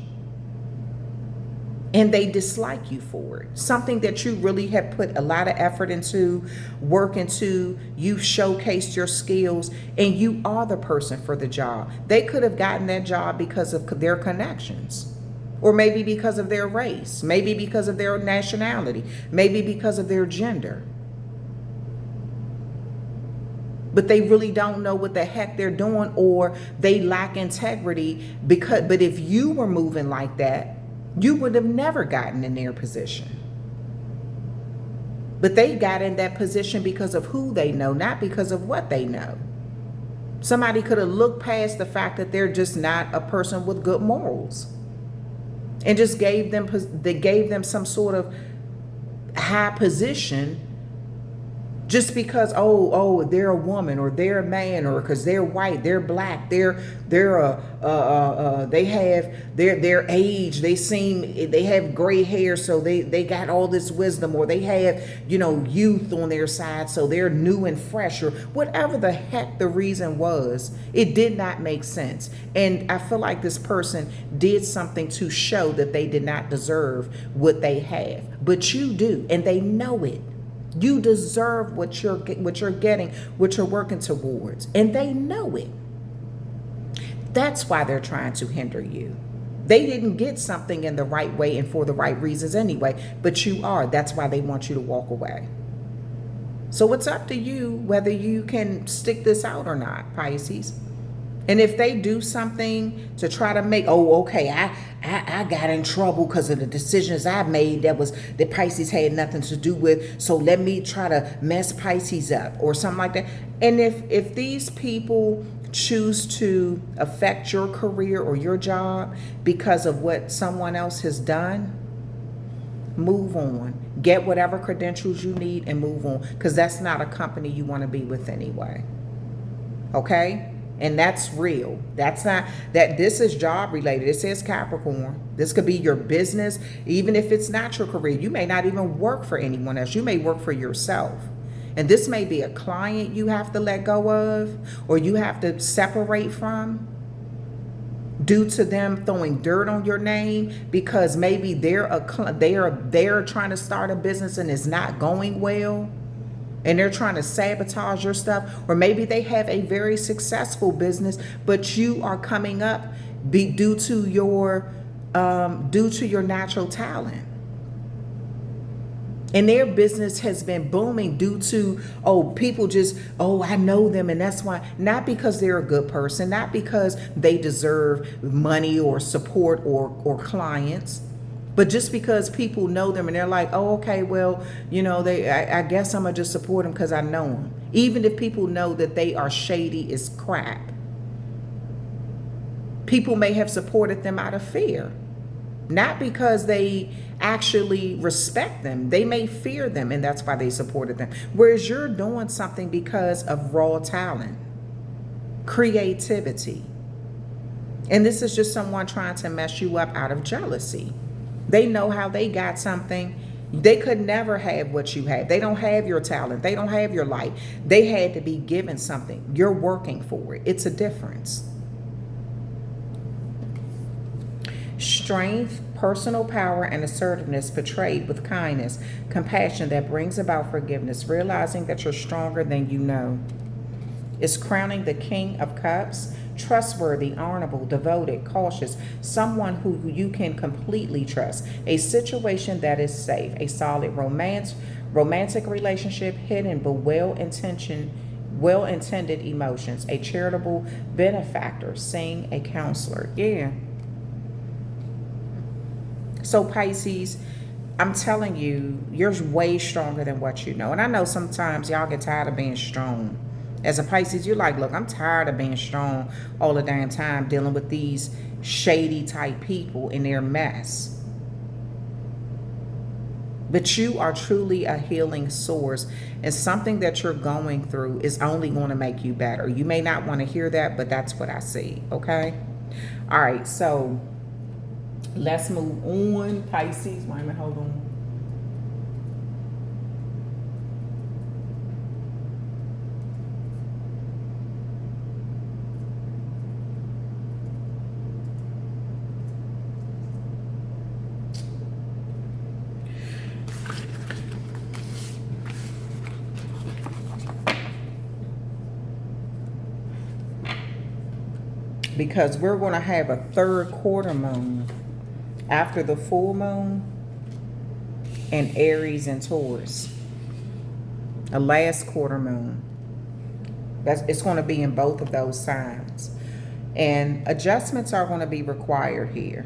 and they dislike you for it. Something that you really have put a lot of effort into, work into, you've showcased your skills, and you are the person for the job. They could have gotten that job because of their connections, or maybe because of their race, maybe because of their nationality, maybe because of their gender. But they really don't know what the heck they're doing, or they lack integrity. But if you were moving like that, you would have never gotten in their position. But they got in that position because of who they know, not because of what they know. Somebody could have looked past the fact that they're just not a person with good morals, and just gave them some sort of high position just because they're a woman, or they're a man, or because they're white, they're black, they have their age, they have gray hair, so they got all this wisdom, or they have youth on their side, so they're new and fresh, or whatever the heck the reason was. It did not make sense, and I feel like this person did something to show that they did not deserve what they have, but you do, and they know it. You deserve what you're getting, what you're working towards, and they know it. That's why they're trying to hinder you. They didn't get something in the right way and for the right reasons anyway, but you are. That's why they want you to walk away. So it's up to you whether you can stick this out or not, Pisces. And if they do something to try to make, I got in trouble because of the decisions I made that Pisces had nothing to do with, so let me try to mess Pisces up or something like that. And if these people choose to affect your career or your job because of what someone else has done, move on. Get whatever credentials you need and move on, because that's not a company you want to be with anyway. Okay? And that's real. That's not that this is job related. It says Capricorn. This could be your business, even if it's not your career. You may not even work for anyone else. You may work for yourself. And this may be a client you have to let go of, or you have to separate from due to them throwing dirt on your name because maybe they're trying to start a business and it's not going well. And they're trying to sabotage your stuff. Or maybe they have a very successful business, but you are coming up due to your natural talent. And their business has been booming due to, people just, I know them, and that's why. Not because they're a good person, not because they deserve money or support or clients, but just because people know them and they're like, I guess I'm going to just support them because I know them. Even if people know that they are shady as crap. People may have supported them out of fear. Not because they actually respect them. They may fear them, and that's why they supported them. Whereas you're doing something because of raw talent, creativity. And this is just someone trying to mess you up out of jealousy. They know how they got something. They could never have what you have. They don't have your talent. They don't have your life. They had to be given something. You're working for it. It's a difference. Strength, personal power, and assertiveness portrayed with kindness, compassion that brings about forgiveness, realizing that you're stronger than you know. It's crowning the King of Cups. trustworthy, honorable, devoted, cautious, someone who you can completely trust, a situation that is safe, a solid romantic relationship, hidden but well-intended emotions, a charitable benefactor, seeing a counselor. Yeah. So Pisces, I'm telling you, you're way stronger than what you know. And I know sometimes y'all get tired of being strong. As a Pisces, you're like, look, I'm tired of being strong all the damn time, dealing with these shady type people in their mess. But you are truly a healing source, and something that you're going through is only going to make you better. You may not want to hear that, but that's what I see, okay? All right, so let's move on. Pisces, wait a minute, hold on. Because we're going to have a third quarter moon after the full moon in Aries and Taurus. A last quarter moon. It's going to be in both of those signs. And adjustments are going to be required here.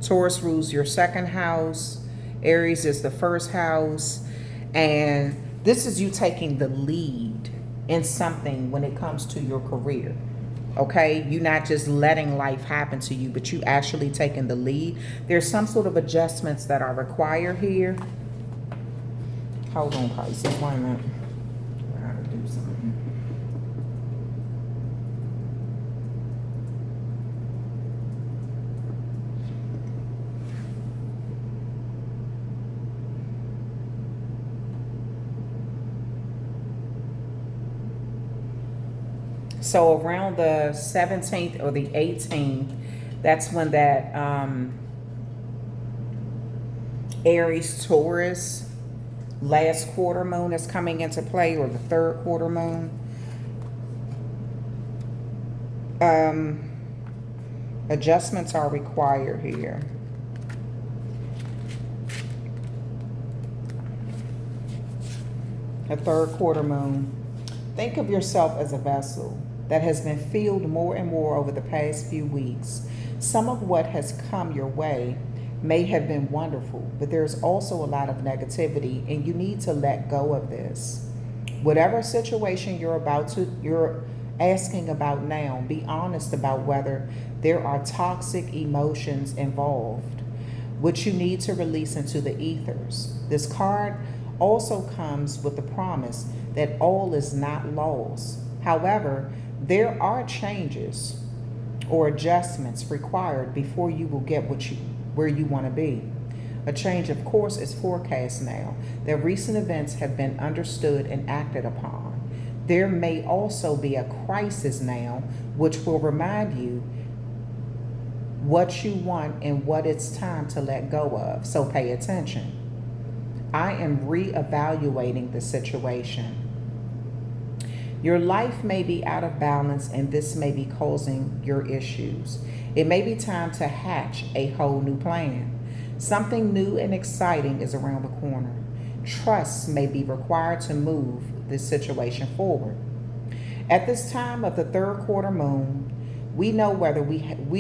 Taurus rules your second house. Aries is the first house. And this is you taking the lead in something when it comes to your career. Okay, you're not just letting life happen to you, but you actually taking the lead. There's some sort of adjustments that are required here. Hold on, Pisces, wait a minute. I gotta do something. So around the 17th or the 18th, that's when that Aries Taurus last quarter moon is coming into play, or the third quarter moon. Adjustments are required here. A third quarter moon. Think of yourself as a vessel that has been filled more and more over the past few weeks. Some of what has come your way may have been wonderful, but there's also a lot of negativity, and you need to let go of this. Whatever situation you're asking about now, be honest about whether there are toxic emotions involved, which you need to release into the ethers. This card also comes with the promise that all is not lost. However, there are changes or adjustments required before you will get where you want to be. A change, of course, is forecast now that recent events have been understood and acted upon. There may also be a crisis now which will remind you what you want and what it's time to let go of. So pay attention. I am reevaluating the situation. Your life may be out of balance, and this may be causing your issues. It may be time to hatch a whole new plan. Something new and exciting is around the corner. Trust may be required to move this situation forward. At this time of the third quarter moon, we know where we have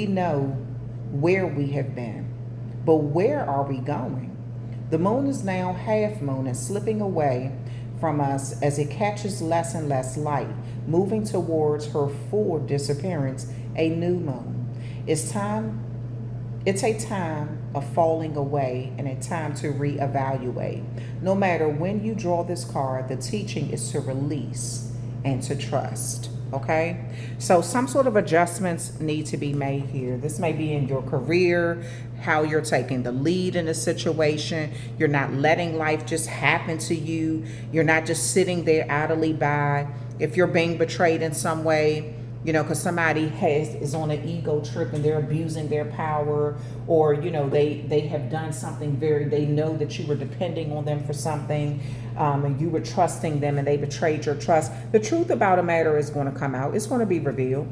been, but where are we going? The moon is now half moon and slipping away from us as it catches less and less light, moving towards her full disappearance, a new moon. It's a time of falling away and a time to reevaluate. No matter when you draw this card, the teaching is to release and to trust. Okay, so some sort of adjustments need to be made here. This may be in your career, how you're taking the lead in a situation. You're not letting life just happen to you. You're not just sitting there idly by. If you're being betrayed in some way, you know, because somebody is on an ego trip and they're abusing their power, or, you know, they have done something they know that you were depending on them for something, and you were trusting them and they betrayed your trust. The truth about a matter is going to come out. It's going to be revealed.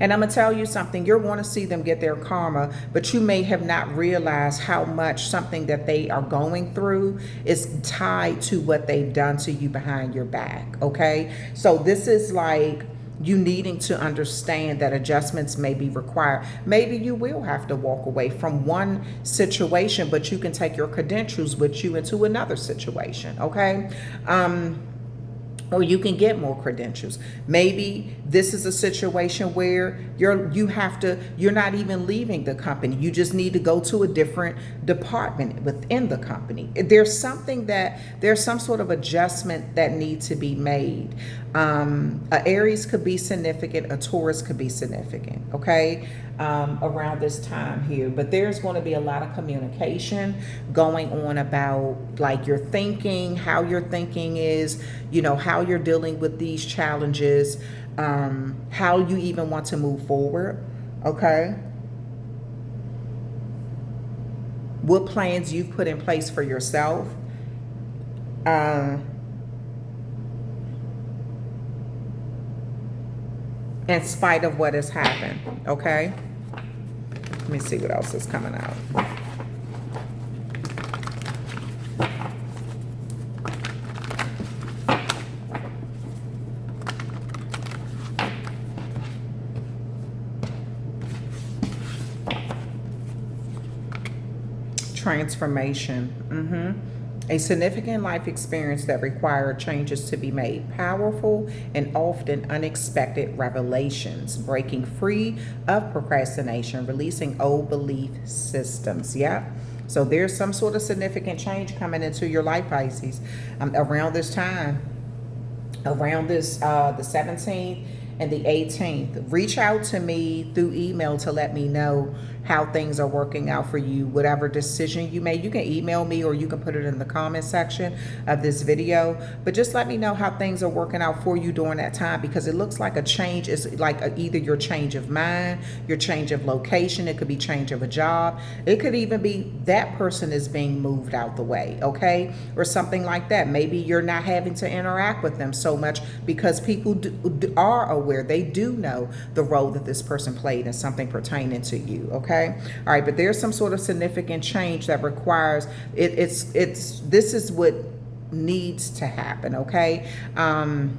And I'm going to tell you something. You're going to see them get their karma, but you may have not realized how much something that they are going through is tied to what they've done to you behind your back. Okay. So this is like you needing to understand that adjustments may be required. Maybe you will have to walk away from one situation, but you can take your credentials with you into another situation. Okay. Or you can get more credentials. Maybe this is a situation where you're not even leaving the company. You just need to go to a different department within the company. There's some sort of adjustment that needs to be made. A Aries could be significant, a Taurus could be significant, okay, around this time here. But there's going to be a lot of communication going on about like your thinking, how your thinking is, you know, how you're dealing with these challenges, how you even want to move forward, okay? What plans you've put in place for yourself. In spite of what has happened, okay? Let me see what else is coming out. Transformation. A significant life experience that required changes to be made. Powerful and often unexpected revelations. Breaking free of procrastination. Releasing old belief systems. Yeah. So there's some sort of significant change coming into your life, Pisces, around this time. Around this, the 17th and the 18th. Reach out to me through email to let me know how things are working out for you. Whatever decision you made, you can email me or you can put it in the comment section of this video. But just let me know how things are working out for you during that time, because it looks like a change is like either your change of mind, your change of location. It could be change of a job. It could even be that person is being moved out the way, okay? Or something like that. Maybe you're not having to interact with them so much because people are aware. They do know the role that this person played in something pertaining to you, okay? All right, but there's some sort of significant change that requires this is what needs to happen, okay? And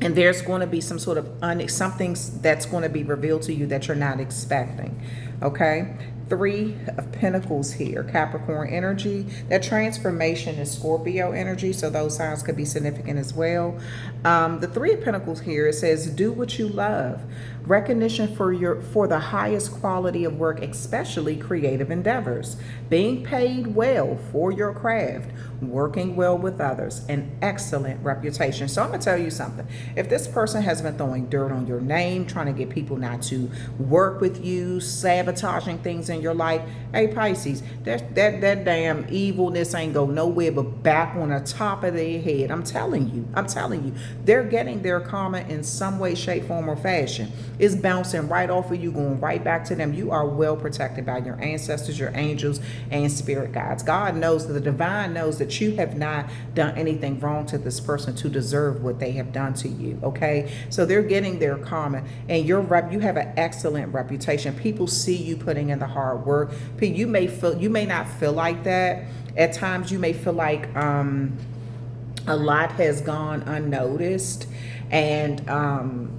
there's going to be some sort of something that's going to be revealed to you that you're not expecting, okay? 3 of Pentacles here, Capricorn energy. That transformation is Scorpio energy, so those signs could be significant as well. The 3 of Pentacles here, it says, do what you love. Recognition for the highest quality of work, especially creative endeavors. Being paid well for your craft. Working well with others. An excellent reputation. So I'm going to tell you something. If this person has been throwing dirt on your name, trying to get people not to work with you, sabotaging things in your life, hey Pisces, that damn evilness ain't go nowhere but back on the top of their head. I'm telling you, they're getting their karma in some way, shape, form, or fashion. It's bouncing right off of you, going right back to them. You are well protected by your ancestors, your angels, and spirit guides. God knows, that the divine knows that you have not done anything wrong to this person to deserve what they have done to you, okay? So they're getting their karma, and you have an excellent reputation. People see you putting in the hard work. You may not feel like that. At times you may feel like a lot has gone unnoticed, and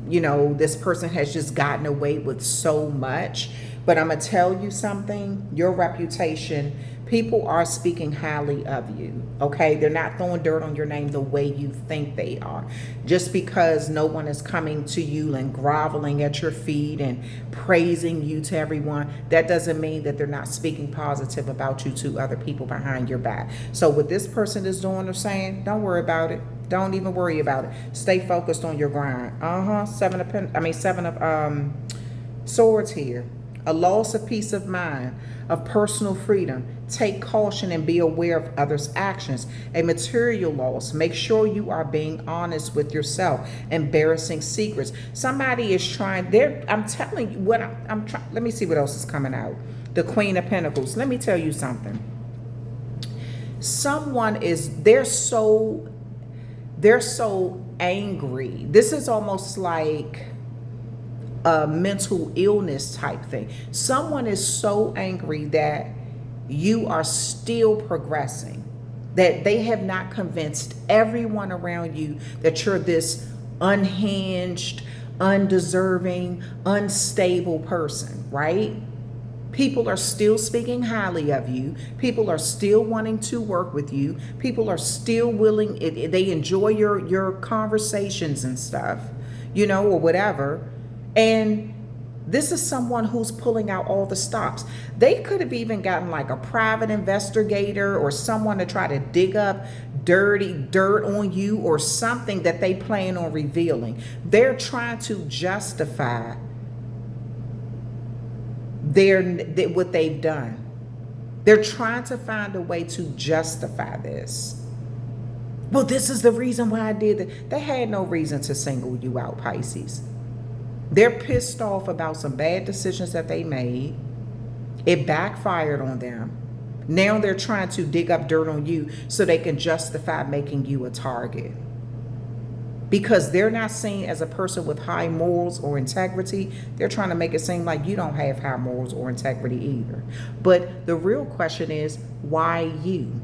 you know, this person has just gotten away with so much. But I'm gonna tell you something, your reputation, people are speaking highly of you, okay? They're not throwing dirt on your name the way you think they are. Just because no one is coming to you and groveling at your feet and praising you to everyone, that doesn't mean that they're not speaking positive about you to other people behind your back. So what this person is doing or saying, don't worry about it. Don't even worry about it. Stay focused on your grind. 7 of Swords here. A loss of peace of mind, of personal freedom. Take caution and be aware of others' actions. A material loss. Make sure you are being honest with yourself. Embarrassing secrets. Somebody is trying. I'm telling you what I'm trying. Let me see what else is coming out. The Queen of Pentacles. Let me tell you something. They're so angry. This is almost like a mental illness type thing. Someone is so angry that you are still progressing, that they have not convinced everyone around you that you're this unhinged, undeserving, unstable person, right? People are still speaking highly of you. People are still wanting to work with you. People are still willing, they enjoy your conversations and stuff, you know, or whatever. And this is someone who's pulling out all the stops. They could have even gotten like a private investigator or someone to try to dig up dirty dirt on you or something that they plan on revealing. They're trying to justify what they've done. They're trying to find a way to justify this. Well, this is the reason why I did it. They had no reason to single you out, Pisces. They're pissed off about some bad decisions that they made. It backfired on them. Now they're trying to dig up dirt on you so they can justify making you a target. Because they're not seen as a person with high morals or integrity. They're trying to make it seem like you don't have high morals or integrity either. But the real question is, why you?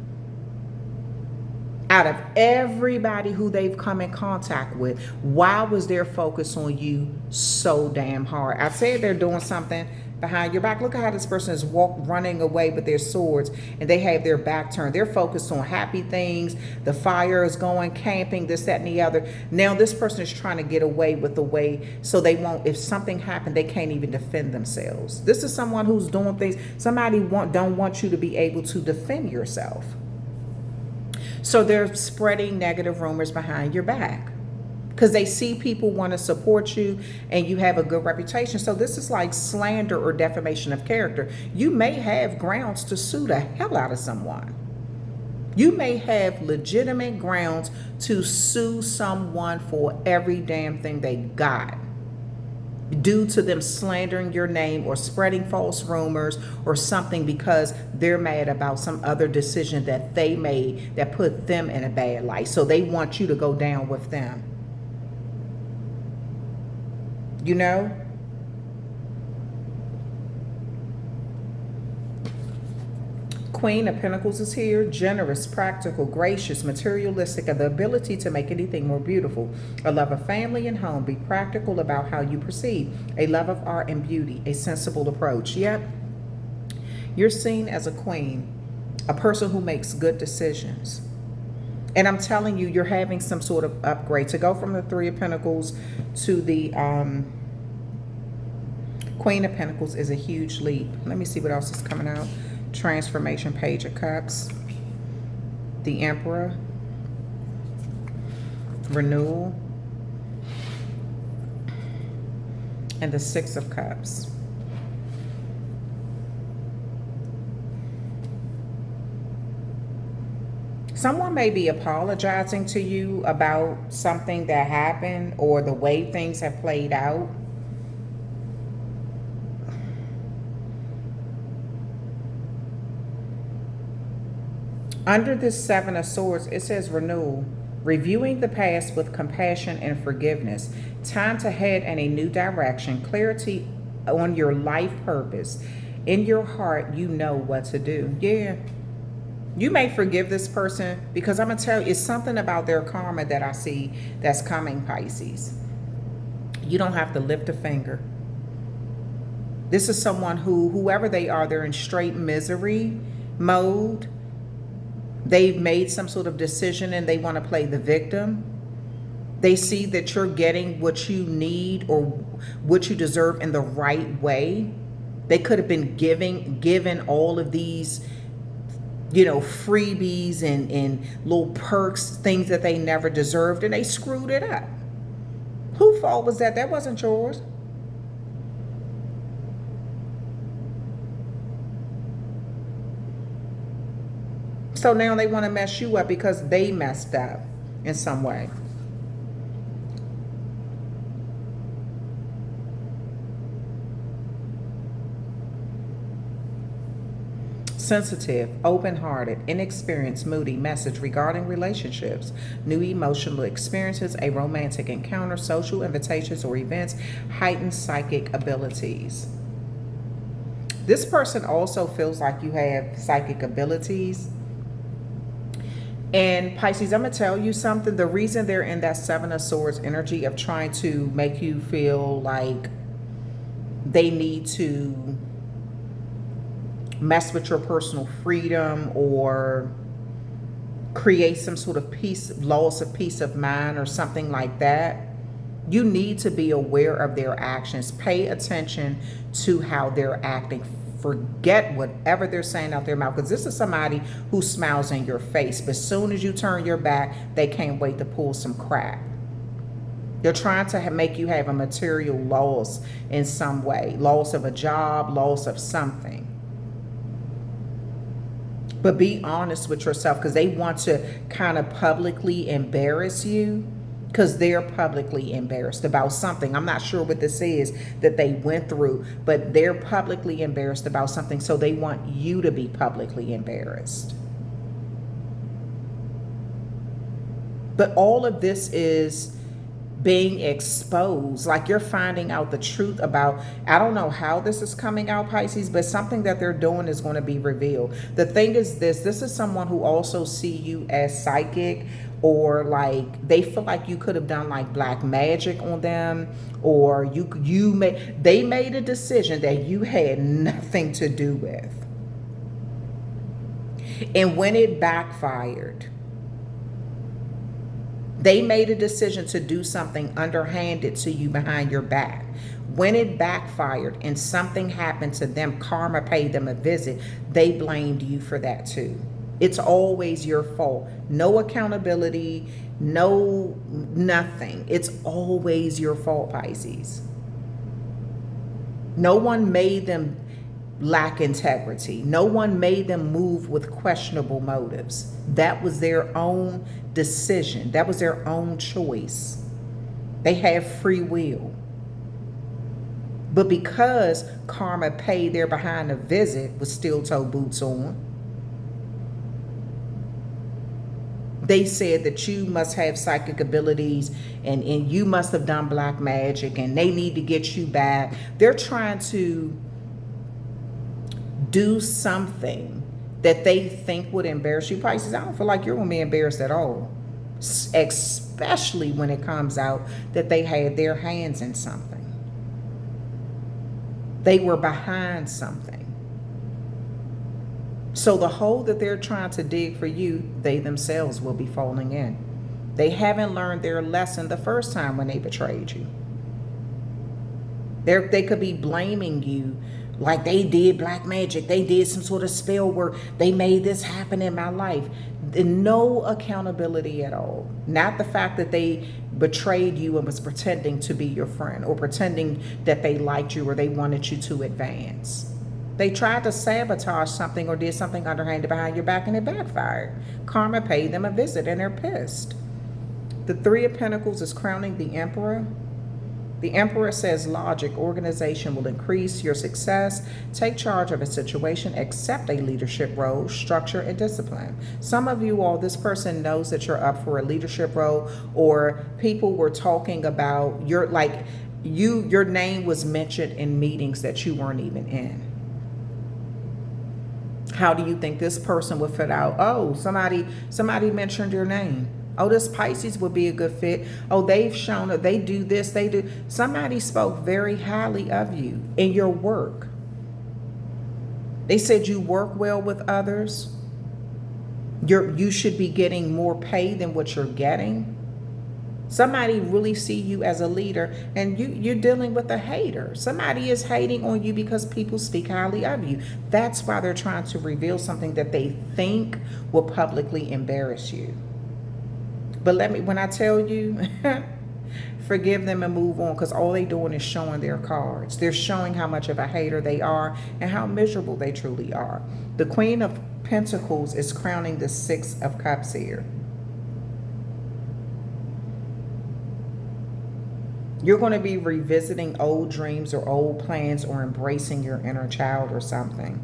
Out of everybody who they've come in contact with, why was their focus on you so damn hard? I said they're doing something behind your back. Look at how this person is running away with their swords and they have their back turned. They're focused on happy things. The fire is going, camping, this, that, and the other. Now this person is trying to get away with the way so they won't, if something happened, they can't even defend themselves. This is someone who's doing things. Somebody don't want you to be able to defend yourself. So they're spreading negative rumors behind your back because they see people want to support you and you have a good reputation. So this is like slander or defamation of character. You may have grounds to sue the hell out of someone. You may have legitimate grounds to sue someone for every damn thing they got, due to them slandering your name or spreading false rumors or something because they're mad about some other decision that they made that put them in a bad light. So they want you to go down with them. You know? Queen of Pentacles is here. Generous, practical, gracious, materialistic, and the ability to make anything more beautiful. A love of family and home. Be practical about how you proceed. A love of art and beauty. A sensible approach. Yep. You're seen as a queen. A person who makes good decisions. And I'm telling you, you're having some sort of upgrade. To go from the Three of Pentacles to the Queen of Pentacles is a huge leap. Let me see what else is coming out. Transformation, Page of Cups, the Emperor, renewal, and the Six of Cups. Someone may be apologizing to you about something that happened or the way things have played out. Under this Seven of Swords, it says renewal, reviewing the past with compassion and forgiveness. Time to head in a new direction, clarity on your life purpose. In your heart, you know what to do. Yeah. You may forgive this person because I'm going to tell you, it's something about their karma that I see that's coming, Pisces. You don't have to lift a finger. This is someone who, whoever they are, they're in straight misery mode. They've made some sort of decision and they want to play the victim. They see that you're getting what you need or what you deserve in the right way. They could have been given all of these, you know, freebies and little perks, things that they never deserved, and they screwed it up. Whose fault was that? That wasn't yours. So now they want to mess you up because they messed up in some way. sensitive, open-hearted, inexperienced, moody message regarding relationships, new emotional experiences, a romantic encounter, social invitations or events, heightened psychic abilities. This person also feels like you have psychic abilities. And Pisces, I'm going to tell you something. The reason they're in that Seven of Swords energy of trying to make you feel like they need to mess with your personal freedom or create some sort of loss of peace of mind or something like that, you need to be aware of their actions. Pay attention to how they're acting. Forget whatever they're saying out their mouth, because this is somebody who smiles in your face, but as soon as you turn your back, they can't wait to pull some crap. They're trying to make you have a material loss in some way, loss of a job, loss of something. But be honest with yourself, because they want to kind of publicly embarrass you, because they're publicly embarrassed about something. I'm not sure what this is that they went through, but they're publicly embarrassed about something, so they want you to be publicly embarrassed. But all of this is being exposed, like you're finding out the truth about, I don't know how this is coming out, Pisces, but something that they're doing is going to be revealed. The thing is this is someone who also see you as psychic, or like they feel like you could have done like black magic on them, or they made a decision that you had nothing to do with. And when it backfired, they made a decision to do something underhanded to you behind your back. When it backfired and something happened to them, karma paid them a visit, they blamed you for that too. It's always your fault. No accountability, no nothing. It's always your fault, Pisces. No one made them lack integrity. No one made them move with questionable motives. That was their own decision. That was their own choice. They have free will. But because karma paid their behind a visit with steel-toe boots on, they said that you must have psychic abilities and you must have done black magic and they need to get you back. They're trying to do something that they think would embarrass you, Pisces. I don't feel like you're going to be embarrassed at all, especially when it comes out that they had their hands in something. They were behind something. So the hole that they're trying to dig for you, they themselves will be falling in. They haven't learned their lesson the first time when they betrayed you. They could be blaming you like they did black magic. They did some sort of spell work. They made this happen in my life. No accountability at all. Not the fact that they betrayed you and was pretending to be your friend or pretending that they liked you or they wanted you to advance. They tried to sabotage something or did something underhanded behind your back and it backfired. Karma paid them a visit and they're pissed. The Three of Pentacles is crowning the Emperor. The Emperor says logic, organization will increase your success. Take charge of a situation, accept a leadership role, structure and discipline. Some of you all, this person knows that you're up for a leadership role, or people were talking about your name was mentioned in meetings that you weren't even in. How do you think this person would fit out? Oh, somebody mentioned your name. Oh, this Pisces would be a good fit. Oh, they've shown that they do this, they do. Somebody spoke very highly of you in your work. They said you work well with others. You should be getting more pay than what you're getting. Somebody really see you as a leader, and you're dealing with a hater. Somebody is hating on you because people speak highly of you. That's why they're trying to reveal something that they think will publicly embarrass you. But when I tell you, forgive them and move on, because all they're doing is showing their cards. They're showing how much of a hater they are and how miserable they truly are. The Queen of Pentacles is crowning the Six of Cups here. You're going to be revisiting old dreams or old plans or embracing your inner child or something.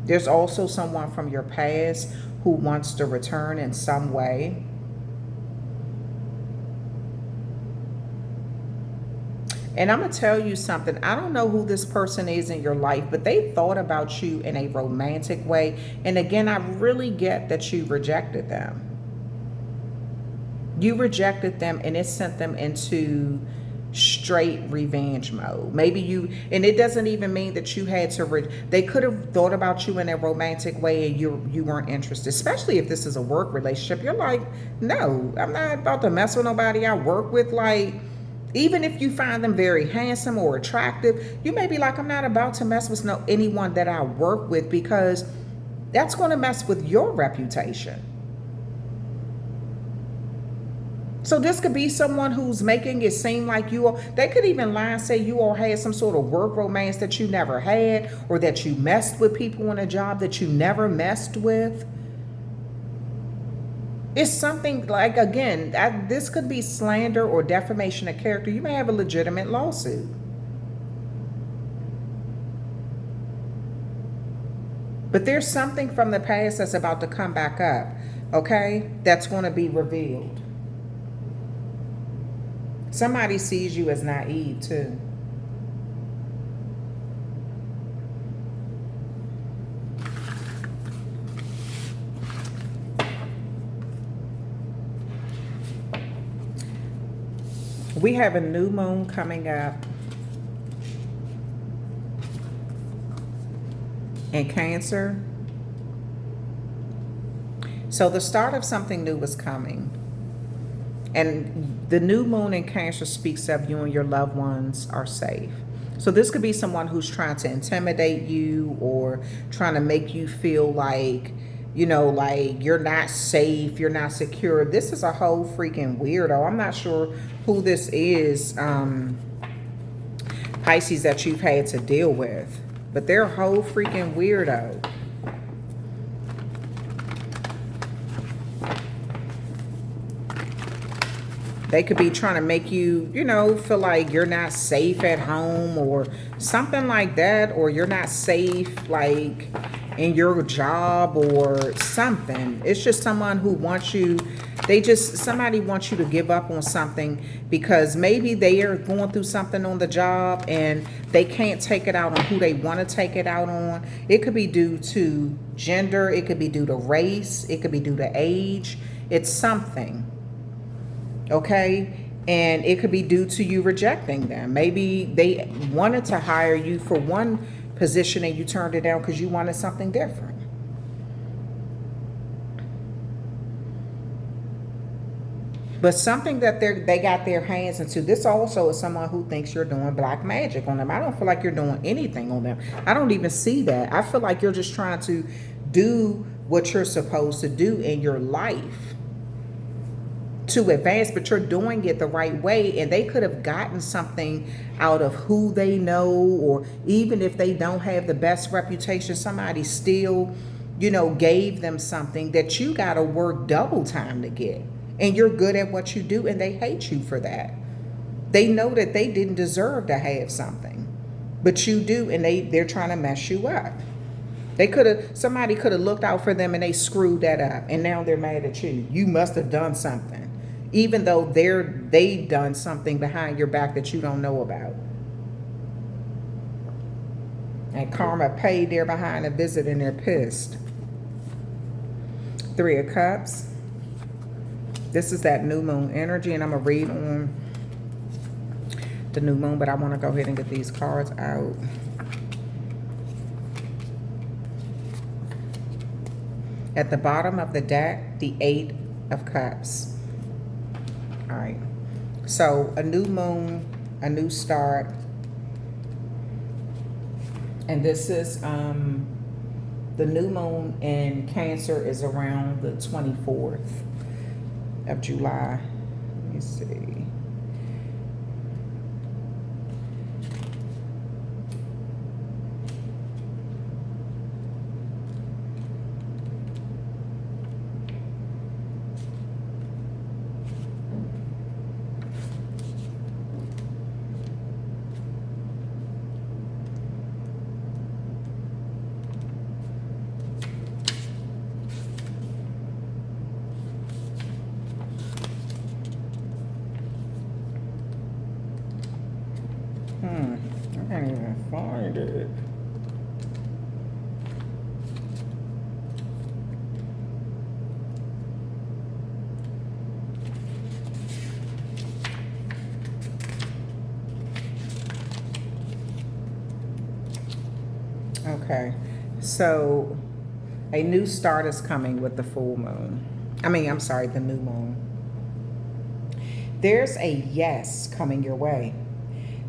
There's also someone from your past who wants to return in some way. And I'm going to tell you something. I don't know who this person is in your life, but they thought about you in a romantic way. And again, I really get that you rejected them. You rejected them and it sent them into straight revenge mode. Maybe you, and it doesn't even mean that you had to, they could have thought about you in a romantic way and you weren't interested, especially if this is a work relationship. You're like, no, I'm not about to mess with nobody I work with. Like, even if you find them very handsome or attractive, you may be like, I'm not about to mess with anyone that I work with, because that's going to mess with your reputation. So this could be someone who's making it seem like you all, they could even lie and say you all had some sort of work romance that you never had, or that you messed with people on a job that you never messed with. It's something like, again, this could be slander or defamation of character. You may have a legitimate lawsuit. But there's something from the past that's about to come back up, okay? That's going to be revealed. Somebody sees you as naive too. We have a new moon coming up in Cancer. So the start of something new is coming. And the new moon in Cancer speaks of you and your loved ones are safe. So this could be someone who's trying to intimidate you or trying to make you feel like, you know, like you're not safe, you're not secure. This is a whole freaking weirdo. I'm not sure who this is, Pisces, that you've had to deal with, but they're a whole freaking weirdo. They could be trying to make you, you know, feel like you're not safe at home or something like that, or you're not safe, like, in your job or something. It's just someone who wants you, somebody wants you to give up on something because maybe they are going through something on the job and they can't take it out on who they want to take it out on. It could be due to gender. It could be due to race. It could be due to age. It's something. Okay, and it could be due to you rejecting them. Maybe they wanted to hire you for one position and you turned it down because you wanted something different. But something that they got their hands into. This also is someone who thinks you're doing black magic on them. I don't feel like you're doing anything on them. I don't even see that. I feel like you're just trying to do what you're supposed to do in your life to advance, but you're doing it the right way. And they could have gotten something out of who they know, or even if they don't have the best reputation, somebody still, you know, gave them something that you got to work double time to get. And you're good at what you do, and they hate you for that. They know that they didn't deserve to have something, but you do, and they're trying to mess you up. Somebody could have looked out for them and they screwed that up, and now they're mad at you. You must have done something, even though they've done something behind your back that you don't know about. And karma paid there behind a visit, and they're pissed. 3 of Cups. This is that new moon energy, and I'm going to read on the new moon, but I want to go ahead and get these cards out. At the bottom of the deck, the 8 of Cups. All right. So a new moon, a new start. And this is the new moon in Cancer is around the 24th of July. Let me see. minded. Okay, so a new start is coming with the full moon. I'm sorry, the new moon. There's a yes coming your way.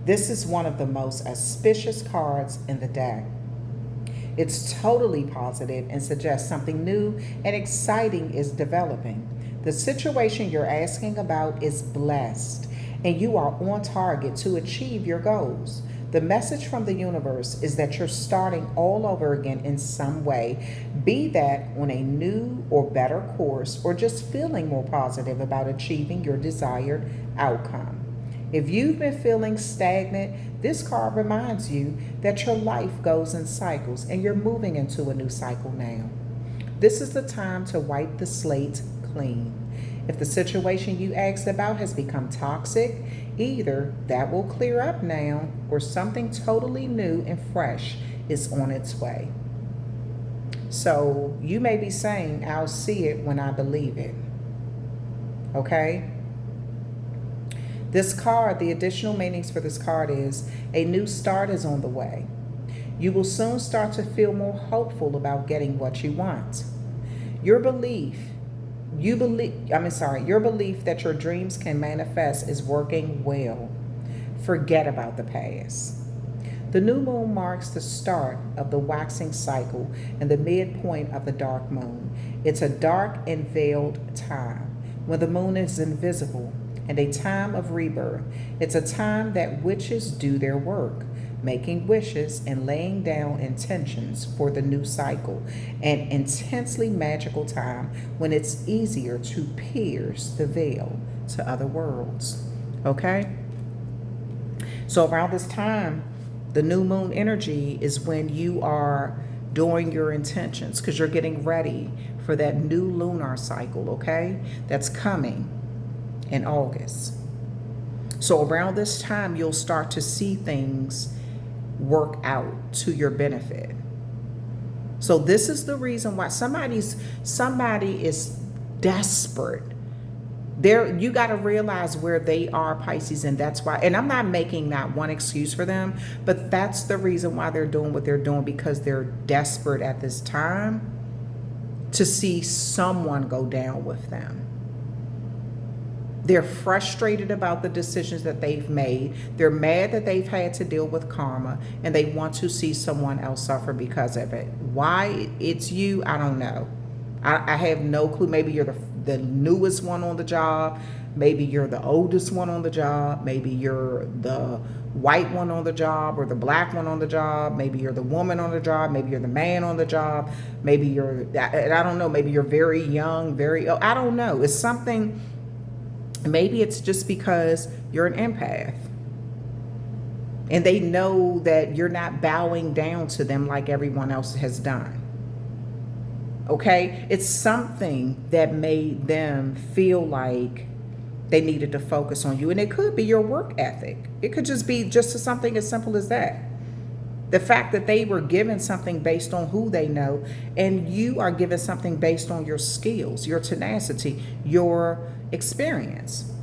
This is one of the most auspicious cards in the deck. It's totally positive and suggests something new and exciting is developing. The situation you're asking about is blessed, and you are on target to achieve your goals. The message from the universe is that you're starting all over again in some way, be that on a new or better course or just feeling more positive about achieving your desired outcome. If you've been feeling stagnant, this card reminds you that your life goes in cycles and you're moving into a new cycle now. This is the time to wipe the slate clean. If the situation you asked about has become toxic, either that will clear up now or something totally new and fresh is on its way. So you may be saying, I'll see it when I believe it. Okay? This card, the additional meanings for this card is a new start is on the way. You will soon start to feel more hopeful about getting what you want. Your belief that your dreams can manifest is working well. Forget about the past. The new moon marks the start of the waxing cycle and the midpoint of the dark moon. It's a dark and veiled time when the moon is invisible and a time of rebirth. It's a time that witches do their work, making wishes and laying down intentions for the new cycle, an intensely magical time when it's easier to pierce the veil to other worlds. Okay? So around this time, the new moon energy is when you are doing your intentions because you're getting ready for that new lunar cycle, okay? That's coming in August. So around this time, you'll start to see things work out to your benefit. So this is the reason why somebody is desperate. You got to realize where they are, Pisces, and that's why, and I'm not making that one excuse for them, but that's the reason why they're doing what they're doing, because they're desperate at this time to see someone go down with them. They're frustrated about the decisions that they've made. They're mad that they've had to deal with karma, and they want to see someone else suffer because of it. Why it's you, I don't know. I have no clue. Maybe you're the newest one on the job. Maybe you're the oldest one on the job. Maybe you're the white one on the job or the black one on the job. Maybe you're the woman on the job. Maybe you're the man on the job. Maybe you're, I don't know, maybe you're very young, very old. I don't know. It's something, maybe it's just because you're an empath. And they know that you're not bowing down to them like everyone else has done. Okay? It's something that made them feel like they needed to focus on you. And it could be your work ethic. It could just be just something as simple as that. The fact that they were given something based on who they know, and you are given something based on your skills, your tenacity, your experience.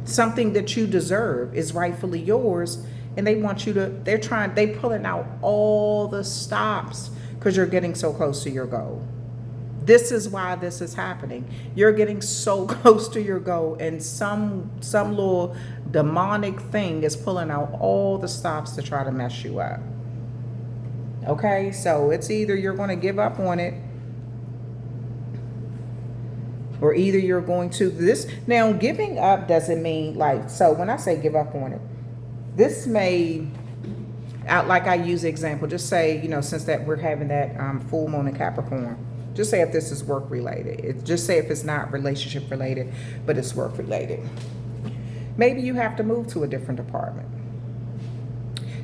Something that you deserve is rightfully yours, and they want you to, they're pulling out all the stops because you're getting so close to your goal. This is why this is happening. You're getting so close to your goal, and some little demonic thing is pulling out all the stops to try to mess you up. Okay, so it's either you're going to give up on it, or either you're going to this. Now, giving up doesn't mean like, so when I say give up on it, this may, like I use the example, just say, since that we're having that full moon in Capricorn, just say if this is work related. Just say if it's not relationship related, but it's work related. Maybe you have to move to a different department.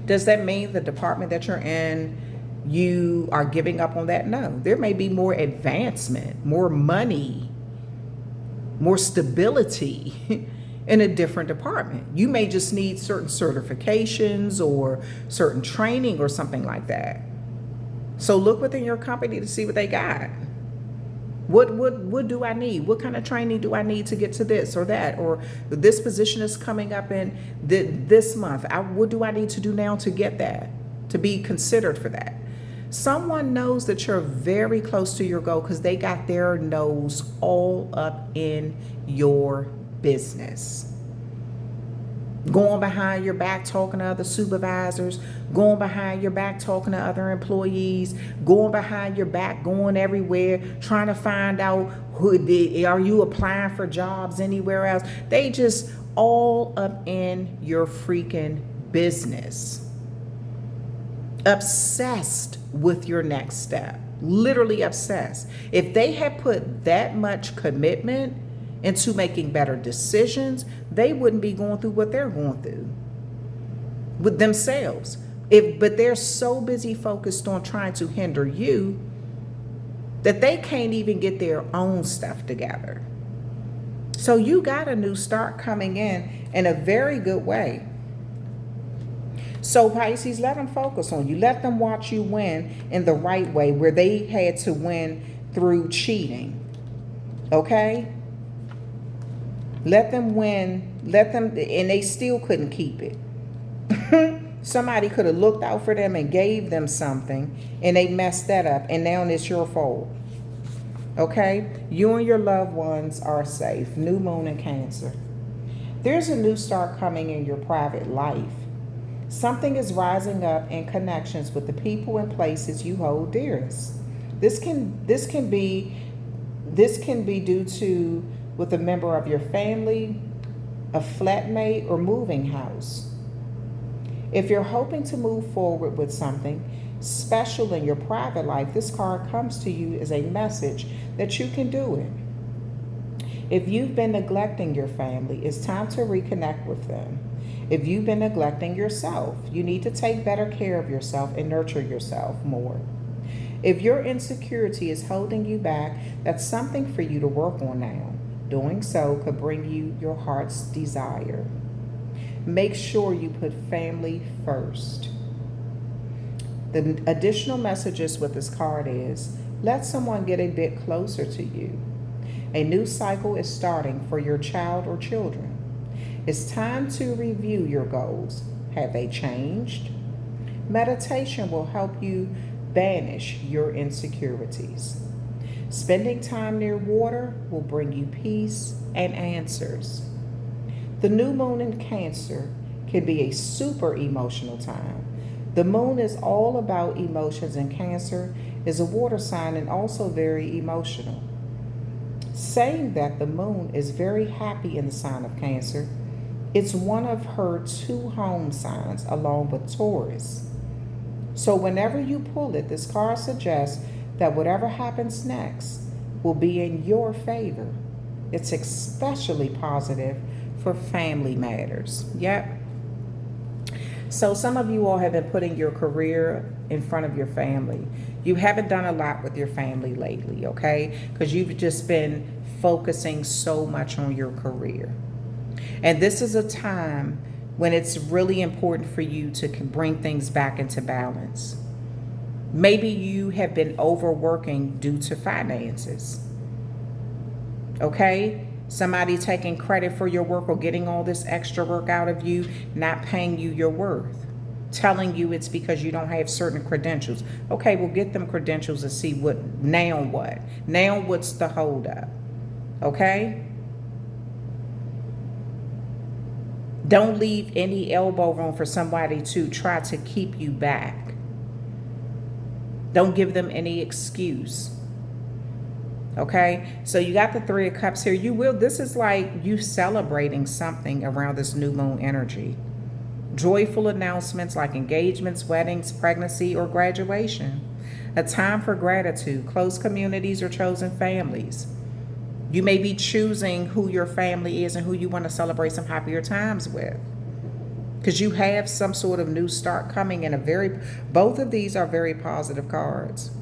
Does that mean the department that you're in, you are giving up on that? No. There may be more advancement, more money, more stability in a different department. You may just need certain certifications or certain training or something like that. So look within your company to see what they got. What do I need? What kind of training do I need to get to this or that? Or this position is coming up in this month. What do I need to do now to get that, to be considered for that? Someone knows that you're very close to your goal because they got their nose all up in your business. Going behind your back talking to other supervisors, going behind your back talking to other employees, going behind your back, going everywhere, trying to find out are you applying for jobs anywhere else? They just all up in your freaking business. Obsessed with your next step. Literally obsessed. If they had put that much commitment into making better decisions, they wouldn't be going through what they're going through with themselves. But they're so busy focused on trying to hinder you that they can't even get their own stuff together. So you got a new start coming in a very good way. So Pisces, let them focus on you. Let them watch you win in the right way, where they had to win through cheating. Okay? Let them win, and they still couldn't keep it. Somebody could have looked out for them and gave them something, and they messed that up, and now it's your fault. Okay? You and your loved ones are safe. New moon in Cancer. There's a new start coming in your private life. Something is rising up in connections with the people and places you hold dearest. This can be due to with a member of your family, a flatmate, or moving house. If you're hoping to move forward with something special in your private life, this card comes to you as a message that you can do it. If you've been neglecting your family, it's time to reconnect with them. If you've been neglecting yourself, you need to take better care of yourself and nurture yourself more. If your insecurity is holding you back, that's something for you to work on now. Doing so could bring you your heart's desire. Make sure you put family first. The additional messages with this card is, let someone get a bit closer to you. A new cycle is starting for your child or children. It's time to review your goals. Have they changed? Meditation will help you banish your insecurities. Spending time near water will bring you peace and answers. The new moon in Cancer can be a super emotional time. The moon is all about emotions, and Cancer is a water sign and also very emotional. Saying that the moon is very happy in the sign of Cancer, it's one of her 2 home signs along with Taurus. So whenever you pull it, this card suggests that whatever happens next will be in your favor. It's especially positive for family matters. Yep. So some of you all have been putting your career in front of your family. You haven't done a lot with your family lately, okay? Because you've just been focusing so much on your career. And this is a time when it's really important for you to bring things back into balance. Maybe you have been overworking due to finances. Okay? Somebody taking credit for your work or getting all this extra work out of you, not paying you your worth. Telling you it's because you don't have certain credentials. Okay, we'll get them credentials and see what. Now what's the holdup? Okay? Don't leave any elbow room for somebody to try to keep you back. Don't give them any excuse. Okay, so you got the 3 of Cups here. This is like you celebrating something around this new moon energy. Joyful announcements like engagements, weddings, pregnancy, or graduation. A time for gratitude, close communities or chosen families. You may be choosing who your family is and who you want to celebrate some happier times with. Because you have some sort of new start coming in both of these are very positive cards.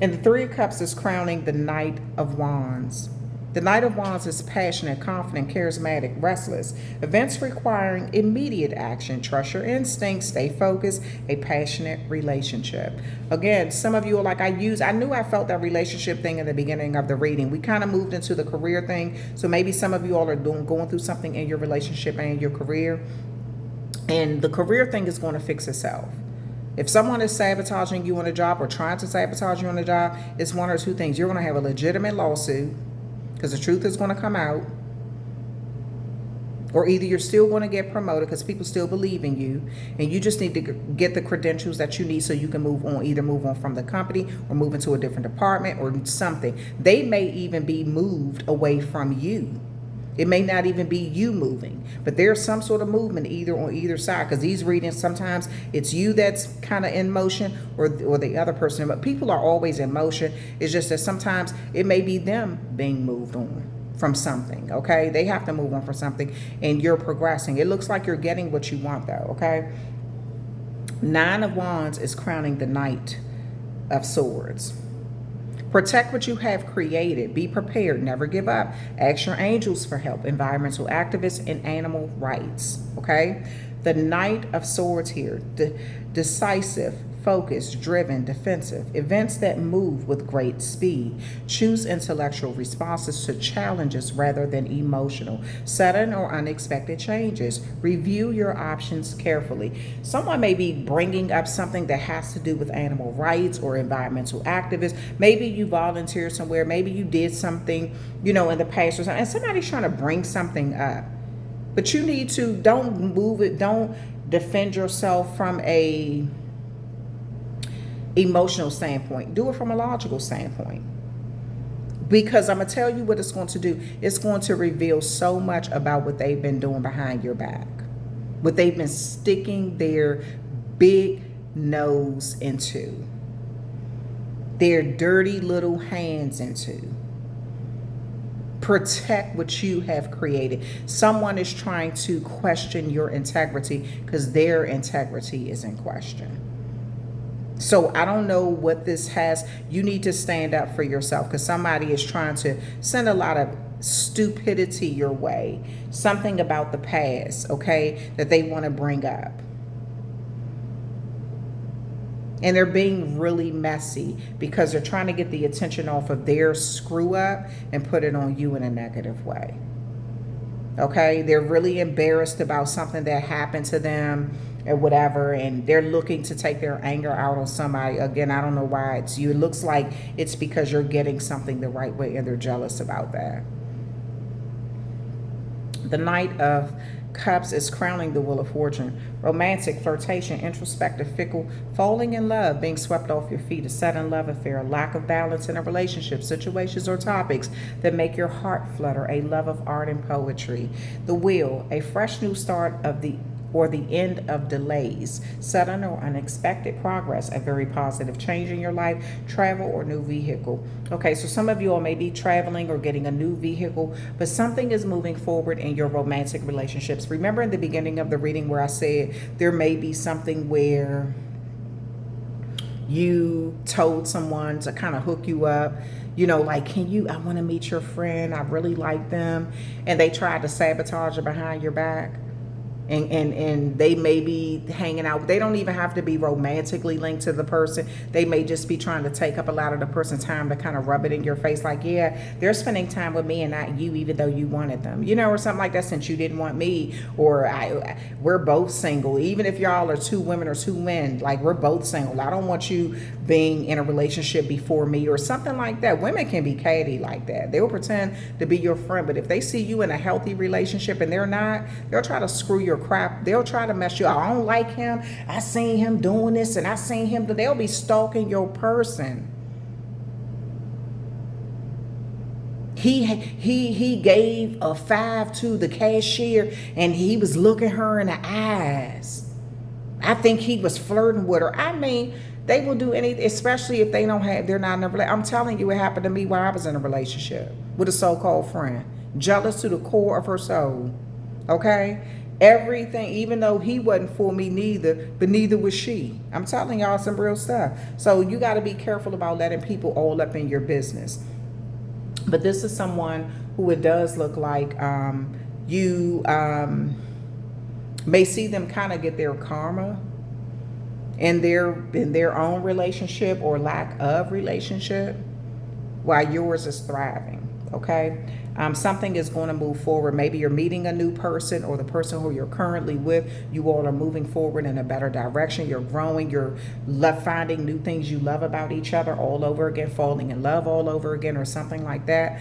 And the 3 of Cups is crowning the Knight of Wands. The Knight of Wands is passionate, confident, charismatic, restless. Events requiring immediate action. Trust your instincts. Stay focused. A passionate relationship. Again, some of you are like, I knew I felt that relationship thing in the beginning of the reading. We kind of moved into the career thing. So maybe some of you all are going through something in your relationship and your career. And the career thing is going to fix itself. If someone is sabotaging you on a job or trying to sabotage you on a job, it's one or two things. You're going to have a legitimate lawsuit, because the truth is going to come out, or either you're still going to get promoted because people still believe in you, and you just need to get the credentials that you need so you can move on, either move on from the company or move into a different department or something. They may even be moved away from you. It may not even be you moving, but there's some sort of movement either on either side, because these readings, sometimes it's you that's kind of in motion or the other person, but people are always in motion. It's just that sometimes it may be them being moved on from something, okay? They have to move on from something and you're progressing. It looks like you're getting what you want though, okay? Nine of Wands is crowning the Knight of Swords. Protect what you have created. Be prepared. Never give up. Ask your angels for help. Environmental activists and animal rights. Okay? The Knight of Swords here. Decisive, focused, driven, defensive. Events that move with great speed. Choose intellectual responses to challenges rather than emotional. Sudden or unexpected changes. Review your options carefully. Someone may be bringing up something that has to do with animal rights or environmental activists. Maybe you volunteered somewhere. Maybe you did something, in the past or something, and somebody's trying to bring something up. But you need to, don't move it. Don't defend yourself from a emotional standpoint. Do it from a logical standpoint. Because I'm going to tell you what it's going to do. It's going to reveal so much about what they've been doing behind your back. What they've been sticking their big nose into. Their dirty little hands into. Protect what you have created. Someone is trying to question your integrity because their integrity is in question. So I don't know what this has. You need to stand up for yourself because somebody is trying to send a lot of stupidity your way. Something about the past, okay, that they want to bring up. And they're being really messy because they're trying to get the attention off of their screw up and put it on you in a negative way. Okay, they're really embarrassed about something that happened to them or whatever, and they're looking to take their anger out on somebody. Again, I don't know why it's you. It looks like it's because you're getting something the right way and they're jealous about that. The Knight of Cups is crowning the Wheel of Fortune. Romantic, flirtation, introspective, fickle, falling in love, being swept off your feet, a sudden love affair, lack of balance in a relationship, situations or topics that make your heart flutter, a love of art and poetry. The Wheel, a fresh new start of the end of delays, sudden or unexpected progress, a very positive change in your life, travel or new vehicle. Okay, so some of you all may be traveling or getting a new vehicle, but something is moving forward in your romantic relationships. Remember in the beginning of the reading where I said there may be something where you told someone to kind of hook you up, like, I want to meet your friend, I really like them, and they tried to sabotage it behind your back. And they may be hanging out. They don't even have to be romantically linked to the person. They may just be trying to take up a lot of the person's time to kind of rub it in your face like, yeah, they're spending time with me and not you, even though you wanted them, or something like that, since you didn't want me, or we're both single. Even if y'all are two women or two men, like, we're both single. I don't want you being in a relationship before me or something like that. Women can be catty like that. They'll pretend to be your friend, but if they see you in a healthy relationship and they're not, they'll try to screw your crap. They'll try to mess you up. I don't like him. I seen him doing this and I seen him. They'll be stalking your person. He gave a 5 to the cashier and he was looking her in the eyes. I think he was flirting with her. I mean, they will do anything, especially if they're not in a relationship. I'm telling you, it happened to me while I was in a relationship with a so-called friend. Jealous to the core of her soul. Okay? Everything, even though he wasn't for me neither, but neither was she. I'm telling y'all some real stuff. So you got to be careful about letting people all up in your business. But this is someone who it does look like you may see them kind of get their karma in their own relationship or lack of relationship, while yours is thriving. Okay, something is going to move forward. Maybe you're meeting a new person, or the person who you're currently with, you all are moving forward in a better direction. You're growing, you're finding new things you love about each other all over again, falling in love all over again, or something like that.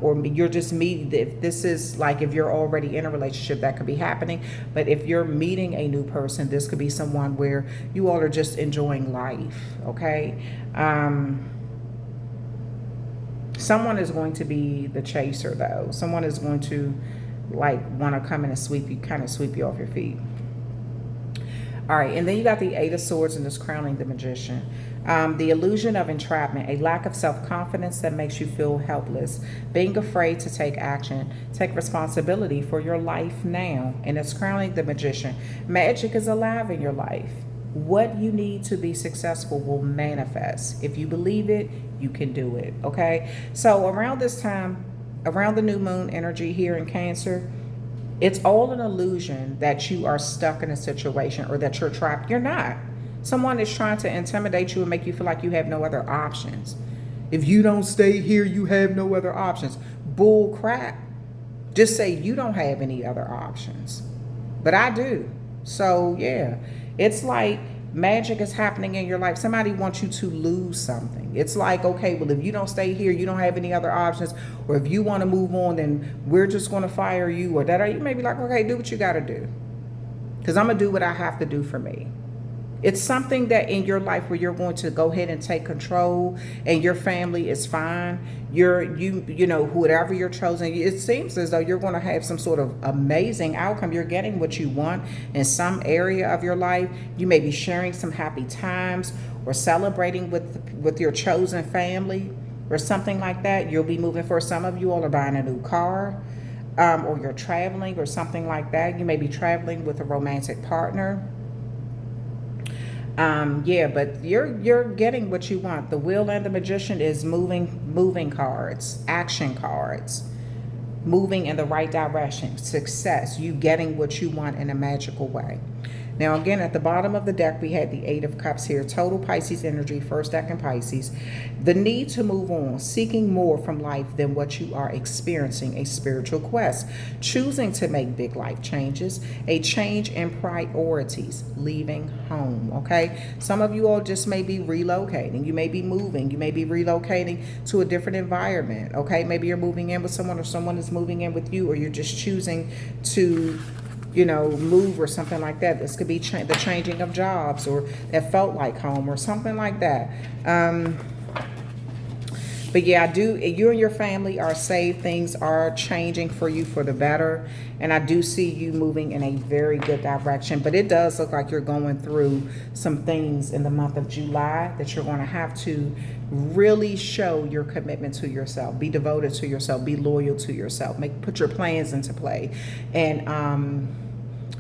Or you're just meeting, if this is like, if you're already in a relationship, that could be happening. But if you're meeting a new person, this could be someone where you all are just enjoying life. Okay. Someone is going to be the chaser, though. Someone is going to like want to come in and sweep you off your feet. All right, and then you got the Eight of Swords and this crowning the Magician. The illusion of entrapment, a lack of self-confidence that makes you feel helpless, being afraid to take action, take responsibility for your life now, and it's crowning the Magician. Magic is alive in your life. What you need to be successful will manifest. If you believe it, you can do it. Okay, so around this time, around the new moon energy here in Cancer, it's all an illusion that you are stuck in a situation or that you're trapped. You're not. Someone is trying to intimidate you and make you feel like you have no other options. If you don't stay here, you have no other options. Bull crap. Just say you don't have any other options. But I do. So yeah, it's like magic is happening in your life. Somebody wants you to lose something. It's like, okay, well, if you don't stay here, you don't have any other options. Or if you want to move on, then we're just going to fire you, or that. You may be like, okay, do what you got to do, because I'm going to do what I have to do for me. It's something that in your life where you're going to go ahead and take control, and your family is fine. You know, whatever you're chosen, it seems as though you're going to have some sort of amazing outcome. You're getting what you want in some area of your life. You may be sharing some happy times or celebrating with your chosen family or something like that. You'll be moving for some of you all are buying a new car, or you're traveling or something like that. You may be traveling with a romantic partner. Yeah, but you're getting what you want. The Wheel and the Magician is moving cards, action cards, moving in the right direction, success, you getting what you want in a magical way. Now, again, at the bottom of the deck, we had the Eight of Cups here, total Pisces energy, first deck in Pisces. The need to move on, seeking more from life than what you are experiencing, a spiritual quest, choosing to make big life changes, a change in priorities, leaving home, okay? Some of you all just may be relocating. You may be moving. You may be relocating to a different environment, okay? Maybe you're moving in with someone, or someone is moving in with you, or you're just choosing to, you know, move or something like that. This could be the changing of jobs, or that felt like home or something like that. But yeah, you and your family are safe. Things are changing for you for the better. And I do see you moving in a very good direction. But it does look like you're going through some things in the month of July that you're going to have to really show your commitment to yourself. Be devoted to yourself. Be loyal to yourself. Put your plans into play. And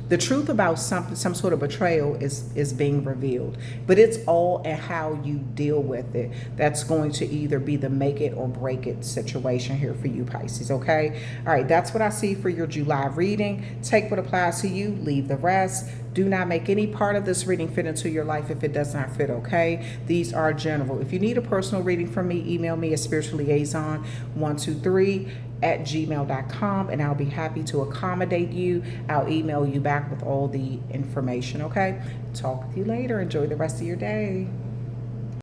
the truth about some sort of betrayal is being revealed, but it's all in how you deal with it. That's going to either be the make it or break it situation here for you, Pisces, okay? All right, that's what I see for your July reading. Take what applies to you, leave the rest. Do not make any part of this reading fit into your life if it does not fit, okay? These are general. If you need a personal reading from me, email me at spiritualliaison123@gmail.com, and I'll be happy to accommodate you. I'll email you back with all the information, okay? Talk with you later. Enjoy the rest of your day.